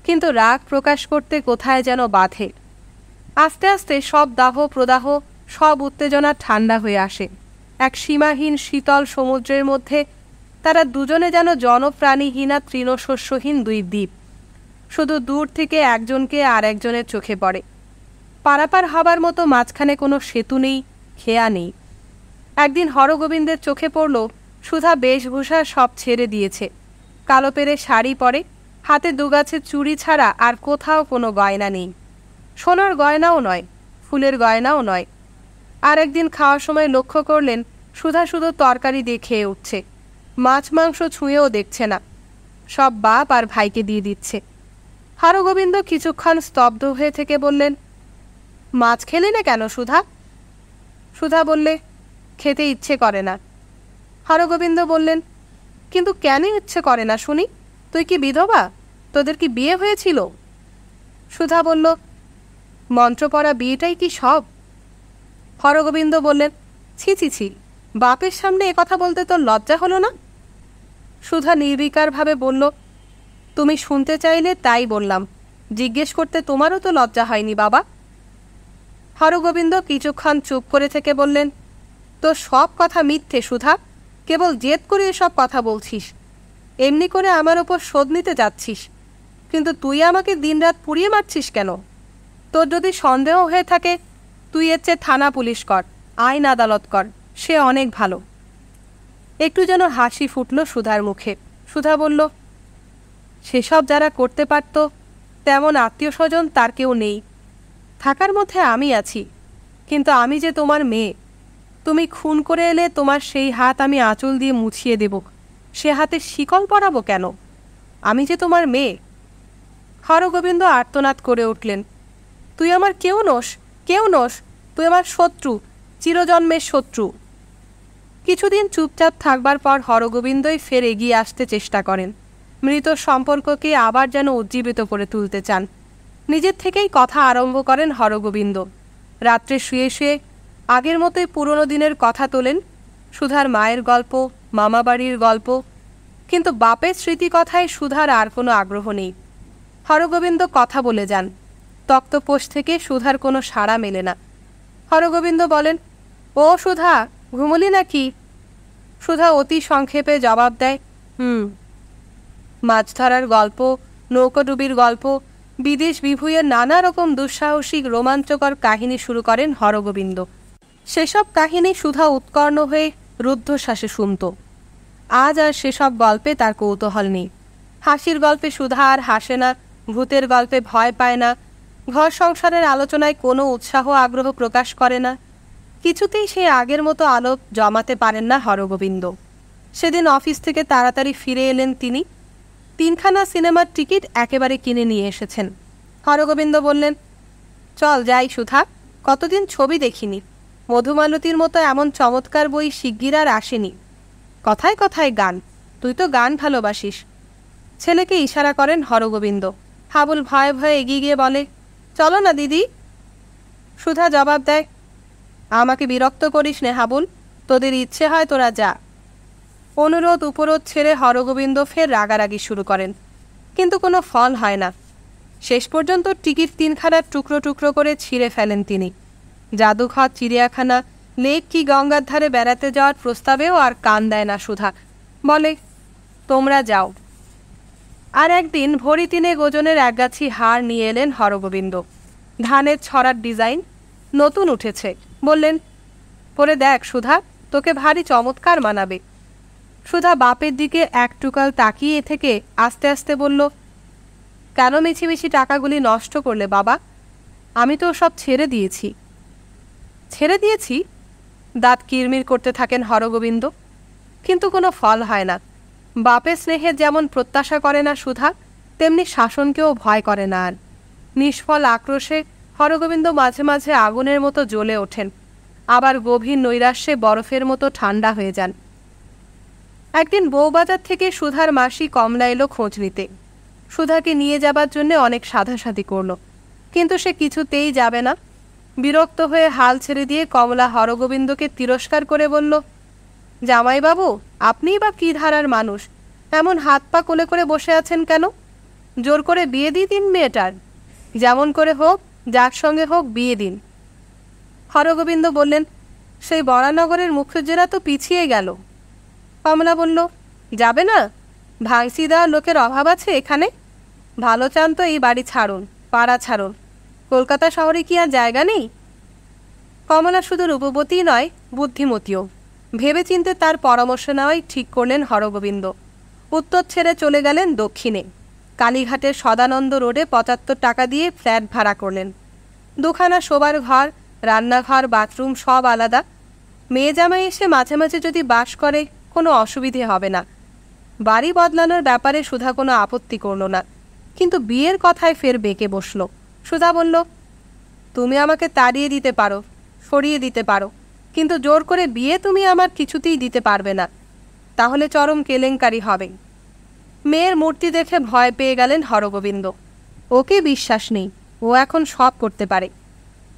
কিন্তু রাগ প্রকাশ করতে কোথায় যেন বাধে। আস্তে আস্তে সব দাহ প্রদাহ, সব উত্তেজনা ঠান্ডা হয়ে আসে। এক সীমাহীন শীতল সমুদ্রের মধ্যে তারা দুজনে যেন জনপ্রাণীহীনা তৃণশস্যহীন দুই দ্বীপ। শুধু দূর থেকে একজনকে আর একজনের চোখে পড়ে। পারাপার হবার মতো মাঝখানে কোনো সেতু নেই, খেয়া নেই। একদিন হরগোবিন্দের চোখে পড়ল সুধা বেশভূষা সব ছেড়ে দিয়েছে। কালো পেরে শাড়ি পরে, হাতে দুগাছে চুড়ি ছাড়া আর কোথাও কোনো গয়না নেই। সোনার গয়নাও নয়, ফুলের গয়নাও নয়। আর একদিন খাওয়ার সময় লক্ষ্য করলেন সুধা শুধু তরকারি দিয়ে খেয়ে উঠছে, মাছ মাংস ছুঁয়েও দেখছে না, সব বাপ আর ভাইকে দিয়ে দিচ্ছে। হরগোবিন্দ কিছুক্ষণ স্তব্ধ হয়ে থেকে বললেন, মাছ খেলে না কেন সুধা? সুধা বললে, খেতে ইচ্ছে করে না। হরগোবিন্দ বললেন, কিন্তু কেন ইচ্ছে করে না শুনি? তুই কি বিধবা? তোদের কি বিয়ে হয়েছিল? সুধা বলল, মন্ত্র পড়া বিয়েটাই কি সব? হরগোবিন্দ বললেন, ছি ছি ছি, বাপের সামনে এ কথা বলতে তোর লজ্জা হলো না? সুধা নির্বিকারভাবে বলল, তুমি শুনতে চাইলে তাই বললাম, জিজ্ঞেস করতে তোমারও তো লজ্জা হয়নি বাবা? হরগোবিন্দ কিছুক্ষণ চুপ করে থেকে বললেন, তোর সব কথা মিথ্যে সুধা, কেবল জেদ করে এসব কথা বলছিস। এমনি করে আমার ওপর শোধ নিতে যাচ্ছিস, কিন্তু তুই আমাকে দিনরাত পুড়িয়ে মারছিস কেন? তোর যদি সন্দেহ হয়ে থাকে, তুই এর চেয়ে থানা পুলিশ কর, আইন আদালত কর, সে অনেক ভালো। একটু যেন হাসি ফুটল সুধার মুখে। সুধা বলল, সেসব যারা করতে পারত, তেমন আত্মীয় স্বজন তার কেউ নেই। থাকার মধ্যে আমি আছি, কিন্তু আমি যে তোমার মেয়ে। তুমি খুন করে এলে তোমার সেই হাত আমি আঁচল দিয়ে মুছিয়ে দেব, সে হাতে শিকল পরাবো কেন? আমি যে তোমার মেয়ে। হরগোবিন্দ আর্তনাদ করে উঠলেন, তুই আমার কেউ নোস, কেউ নোস, তুই আমার শত্রু, চিরজন্মের শত্রু। কিছুদিন চুপচাপ থাকবার পর হরগোবিন্দই ফের এগিয়ে আসতে চেষ্টা করেন। মৃত সম্পর্ককে আবার যেন উজ্জীবিত করে তুলতে চান। নিজের থেকেই কথা আরম্ভ করেন হরগোবিন্দ। রাত্রে শুয়ে শুয়ে আগের মতোই পুরনো দিনের কথা তোলেন, সুধার মায়ের গল্প, মামাবাড়ির গল্প। কিন্তু বাপের স্মৃতিকথায় সুধার আর কোনো আগ্রহ নেই। হরগোবিন্দ কথা বলে যান, তক্তপোষ থেকে সুধার কোনো সাড়া মেলে না। হরগোবিন্দ বলেন, ও সুধা, ঘুমলি নাকি? সুধা অতি সংক্ষেপে জবাব দেয়, মাছ ধরার গল্প, নৌকোডুবির গল্প, বিদেশ বিভুঁইয়ের নানা রকম দুঃসাহসিক রোমাঞ্চকর কাহিনী শুরু করেন হরগোবিন্দ। সেসব কাহিনী সুধা উৎকর্ণ হয়ে রুদ্ধশ্বাসে শুনত। আজ আর সেসব গল্পে তার কৌতূহল নেই। হাসির গল্পে সুধা আর হাসে না, ভূতের গল্পে ভয় পায় না, ঘর সংসারের আলোচনায় কোনো উৎসাহ আগ্রহ প্রকাশ করে না। কিছুতেই সে আগের মতো আলো জমাতে পারেন না হরগোবিন্দ। সেদিন অফিস থেকে তাড়াতাড়ি ফিরে এলেন তিনি। 3খানা সিনেমার টিকিট একেবারে কিনে নিয়ে এসেছেন। হরগোবিন্দ বললেন, চল যাই সুধা, কতদিন ছবি দেখিনি। মধুমালতীর মতো এমন চমৎকার বই শিগগির আর আসেনি। কথায় কথায় গান, তুই তো গান ভালোবাসিস। ছেলেকে ইশারা করেন হরগোবিন্দ। হাবুল ভয়ে ভয়ে এগিয়ে গিয়ে বলে, চলো না দিদি। সুধা জবাব দেয়, আমাকে বিরক্ত করিস নে হাবুল, তোদের ইচ্ছে হয় তোরা যা। অনুরোধ উপরোধ ছেড়ে হরগোবিন্দ ফের রাগারাগি শুরু করেন, কিন্তু কোনো ফল হয় না। শেষ পর্যন্ত টিকিট 3খানার টুকরো টুকরো করে ছিঁড়ে ফেলেন তিনি। জাদুঘর, চিড়িয়াখানা, লেক কি গঙ্গার ধারে বেড়াতে যাওয়ার প্রস্তাবেও আর কান দেয় না সুধা। বলে, তোমরা যাও। আর একদিন ভরি 3 ওজনের একগাছি হার নিয়ে এলেন হরগোবিন্দ। ধানের ছড়ার ডিজাইন, নতুন উঠেছে। বললেন, পরে দেখ সুধা, তোকে ভারী চমৎকার মানাবে। সুধা বাপের দিকে এক টুকাল তাকিয়ে থেকে আস্তে আস্তে বলল, কেন মিছিমিছি টাকাগুলি নষ্ট করলে বাবা? আমি তো সব ছেড়ে দিয়েছি। ছেড়ে দিয়েছি? দাঁত কিরমির করতে থাকেন হরগোবিন্দ। কিন্তু কোনো ফল হয় না। বাপের স্নেহের যেমন প্রত্যাশা করে না সুধা, তেমনি শাসনকেও ভয় করে না আর। নিষ্ফল আক্রোশে হরগোবিন্দ মাঝে মাঝে আগুনের মতো জ্বলে ওঠেন, আবার গভীর নৈরাশ্যে বরফের মতো ঠান্ডা হয়ে যান। একদিন বউবাজার থেকে সুধার মাসি কমলা এলো খোঁজ নিতে। সুধাকে নিয়ে যাবার জন্য অনেক সাধাসাধি করল, কিন্তু সে কিছুতেই যাবে না। বিরক্ত হয়ে হাল ছেড়ে দিয়ে কমলা হরগোবিন্দকে তিরস্কার করে বলল, জামাইবাবু, আপনিই বা কী ধারার মানুষ, এমন হাত পা কোলে করে বসে আছেন কেন? জোর করে বিয়ে দিন মেয়েটার, যেমন করে হোক, যার সঙ্গে হোক বিয়ে দিন। হরগোবিন্দ বললেন, সেই বরানগরের মুখুজ্জেরা তো পিছিয়ে গেল। কমলা বলল, যাবে না? ভাঙচি দেওয়ার লোকের অভাব আছে এখানে? ভালো চান তো এই বাড়ি ছাড়ুন, পাড়া ছাড়ুন। কলকাতা শহরে কি আর জায়গা নেই? কমলা শুধু রূপবতীই নয়, বুদ্ধিমতীও। ভেবেচিন্তে তার পরামর্শ নেওয়াই ঠিক করলেন হরগোবিন্দ। উত্তর ছেড়ে চলে গেলেন দক্ষিণে। কালীঘাটের সদানন্দ রোডে ৭৫ টাকা দিয়ে ফ্ল্যাট ভাড়া করলেন। দুখানা শোবার ঘর, রান্নাঘর, বাথরুম সব আলাদা। মেয়ে জামাই এসে মাঝে মাঝে যদি বাস করে কোনো অসুবিধে হবে না। বাড়ি বদলানোর ব্যাপারে সুধা কোনো আপত্তি করল না, কিন্তু বিয়ের কথায় ফের বেঁকে বসল। সুধা বলল, তুমি আমাকে তাড়িয়ে দিতে পারো, সরিয়ে দিতে পারো, কিন্তু জোর করে বিয়ে তুমি আমার কিছুতেই দিতে পারবে না, তাহলে চরম কেলেঙ্কারি হবে। মেয়ের মূর্তি দেখে ভয় পেয়ে গেলেন হরগোবিন্দ। ওকে বিশ্বাস নেই, ও এখন সব করতে পারে।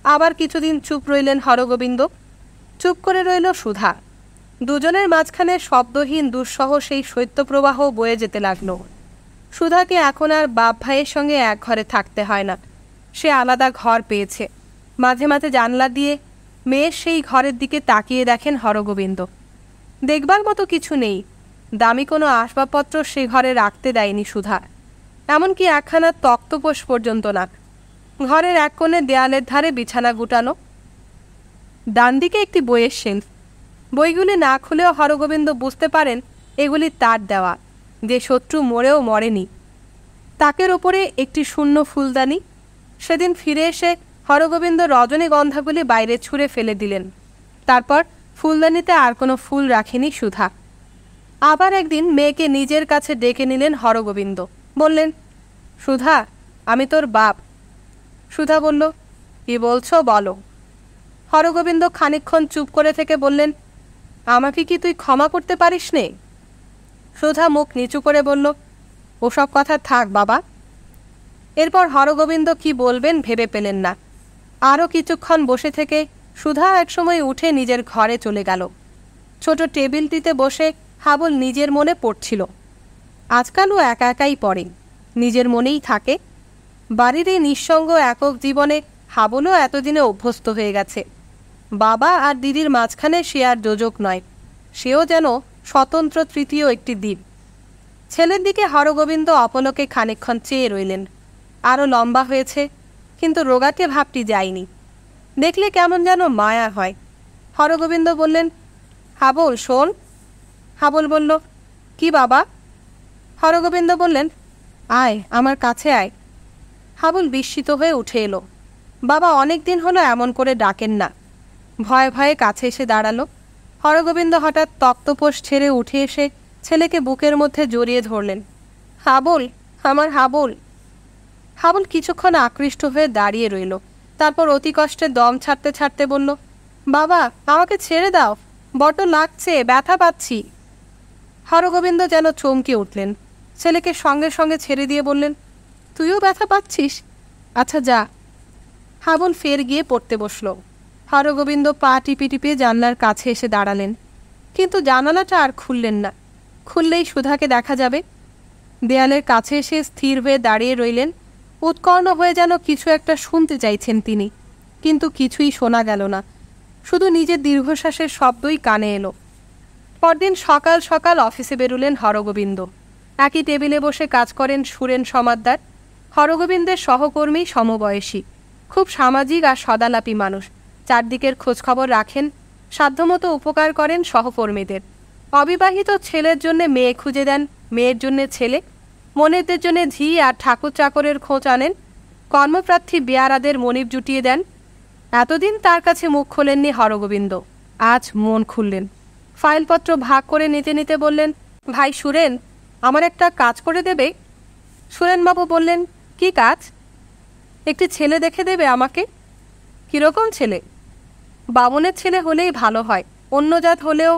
আবার কিছুদিন চুপ রইলেন হরগোবিন্দ। চুপ করে রইল সুধা। দুজনের মাঝখানে শব্দহীন দুঃসহ সেই শৈত্যপ্রবাহ বয়ে যেতে লাগল। সুধাকে এখন আর বাপ ভাইয়ের সঙ্গে এক ঘরে থাকতে হয় না। সে আলাদা ঘর পেয়েছে। মাঝে মাঝে জানলা দিয়ে মেয়ের সেই ঘরের দিকে তাকিয়ে দেখেন হরগোবিন্দ। দেখবার মতো কিছু নেই, দামি কোনো আসবাবপত্র সে ঘরে রাখতে দেয়নি সুধা, এমনকি একখানা তক্তপোষ পর্যন্ত না। ঘরের এক কোণে দেয়ালের ধারে বিছানা গুটানো, ডান দিকে একটি বইয়ের শেলফ। বইগুলি না খুলেও হরগোবিন্দ বুঝতে পারেন এগুলি তার দেওয়া, যে শত্রু মরেও মরেনি। তাকের ওপরে একটি শূন্য ফুলদানি। সেদিন ফিরে এসে হরগোবিন্দ রজনীগন্ধাগুলি বাইরে ছুঁড়ে ফেলে দিলেন। তারপর ফুলদানিতে আর কোনো ফুল রাখেনি সুধা। আবার একদিন মেয়েকে নিজের কাছে ডেকে নিলেন হরগোবিন্দ। বললেন, সুধা, আমি তোর বাপ। সুধা বলল, কি বলছো বলো। হরগোবিন্দ খানিকক্ষণ চুপ করে থেকে বললেন, আমাকে কি তুই ক্ষমা করতে পারিস নে? সুধা মুখ নিচু করে বলল, ওসব কথা থাক বাবা। এরপর হরগোবিন্দ কি বলবেন ভেবে পেলেন না। আরও কিছুক্ষণ বসে থেকে সুধা একসময় উঠে নিজের ঘরে চলে গেল। ছোট টেবিলটিতে বসে হাবল নিজের মনে পড়ছিল। আজকাল ও একা একাই পড়ে, নিজের মনেই থাকে। বাড়ির এই নিঃসঙ্গ একক জীবনে হাবলও এতদিনে অভ্যস্ত হয়ে গেছে। বাবা আর দিদির মাঝখানে সে আর যোজক নয়, সেও যেন স্বতন্ত্র তৃতীয় একটি দ্বীপ। ছেলের দিকে হরগোবিন্দ অপলকে খানিকক্ষণ চেয়ে রইলেন। আরও লম্বা হয়েছে, কিন্তু রোগাটে ভাবটি যায়নি। দেখলে কেমন যেন মায়া হয়। হরগোবিন্দ বললেন, হাবল শোন। হাবল বলল, কি বাবা? হরগোবিন্দ বললেন, আয় আমার কাছে আয়। হাবল বিস্মিত হয়ে উঠে এলো। বাবা অনেক দিন হলো এমন করে ডাকেন না। ভয়ে ভয়ে কাছে এসে দাঁড়ালো। হরগোবিন্দ হঠাৎ তক্তপোষ ছেড়ে উঠে এসে ছেলেকে বুকের মধ্যে জড়িয়ে ধরলেন। হাবল, আমার হাবল। হাবল কিছুক্ষণ আকৃষ্ট হয়ে দাঁড়িয়ে রইল। তারপর অতি কষ্টে দম ছাড়তে ছাড়তে বলল, বাবা আমাকে ছেড়ে দাও, বড্ড লাগছে, ব্যথা পাচ্ছি। হরগোবিন্দ যেন চমকে উঠলেন। ছেলেকে সঙ্গে সঙ্গে ছেড়ে দিয়ে বললেন, তুইও ব্যথা পাচ্ছিস? আচ্ছা যা। হাবল ফের গিয়ে পড়তে বসল। হরগোবিন্দ পা টিপে টিপে জানলার কাছে এসে দাঁড়ালেন, কিন্তু জানালাটা আর খুললেন না। খুললেই সুধাকে দেখা যাবে। দেয়ালের কাছে এসে স্থির হয়ে দাঁড়িয়ে রইলেন। উৎকর্ণ হয়ে যেন কিছু একটা শুনতে চাইছেন তিনি, কিন্তু কিছুই শোনা গেল না। শুধু নিজের দীর্ঘশ্বাসের শব্দই কানে এলো। পরদিন সকাল সকাল অফিসে বেরুলেন হরগোবিন্দ। একই টেবিলে বসে কাজ করেন সুরেন সমাদ্দার। হরগোবিন্দের সহকর্মী, সমবয়সী, খুব সামাজিক আর সদালাপী মানুষ। চারদিকের খোঁজখবর রাখেন, সাধ্যমতো উপকার করেন সহকর্মীদের। অবিবাহিত ছেলের জন্যে মেয়ে খুঁজে দেন, মেয়ের জন্যে ছেলে, মনিবদের জন্যে ঝি আর ঠাকুর চাকরের খোঁজ আনেন। কর্মপ্রার্থী বেয়ারাদের মনিব জুটিয়ে দেন। এতদিন তার কাছে মুখ খোলেননি হরগোবিন্দ, আজ মন খুললেন। ফাইলপত্র ভাগ করে নিতে নিতে বললেন, ভাই সুরেন, আমার একটা কাজ করে দেবে? সুরেনবাবু বললেন, কি কাজ? একটি ছেলে দেখে দেবে আমাকে। কীরকম ছেলে? বামুনের ছেলে হলেই ভালো হয়, অন্য জাত হলেও।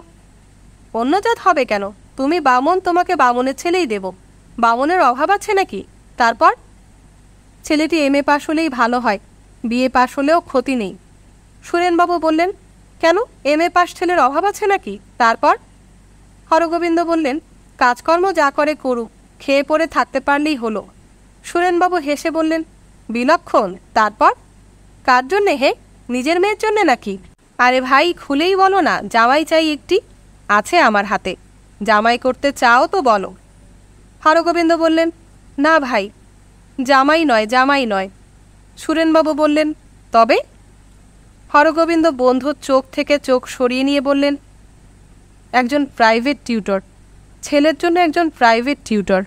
অন্য জাত হবে কেন? তুমি বামুন, তোমাকে বামুনের ছেলেই দেব। বামুনের অভাব আছে নাকি? তারপর ছেলেটি এমএ পাশ হলেই ভালো হয়, বিএ পাশ হলেও ক্ষতি নেই। সুরেনবাবু বললেন, কেন, এমএ পাশ ছেলের অভাব আছে নাকি? তারপর হরগোবিন্দ বললেন, কাজকর্ম যা করে করুক, খেয়ে পড়ে থাকতে পারলেই হলো। সুরেনবাবু হেসে বললেন, বিলক্ষণ, তারপর? কার জন্যে হে? নিজের মেয়ের জন্যে নাকি? আরে ভাই, খুলেই বলো না, জামাই চাই একটি। আছে আমার হাতে, জামাই করতে চাও তো বলো। হরগোবিন্দ বললেন, না ভাই, জামাই নয়, জামাই নয়। সুরেনবাবু বললেন, তবে? হরগোবিন্দ বন্ধুর চোখ থেকে চোখ সরিয়ে নিয়ে বললেন, একজন প্রাইভেট টিউটর, ছেলের জন্য একজন প্রাইভেট টিউটর।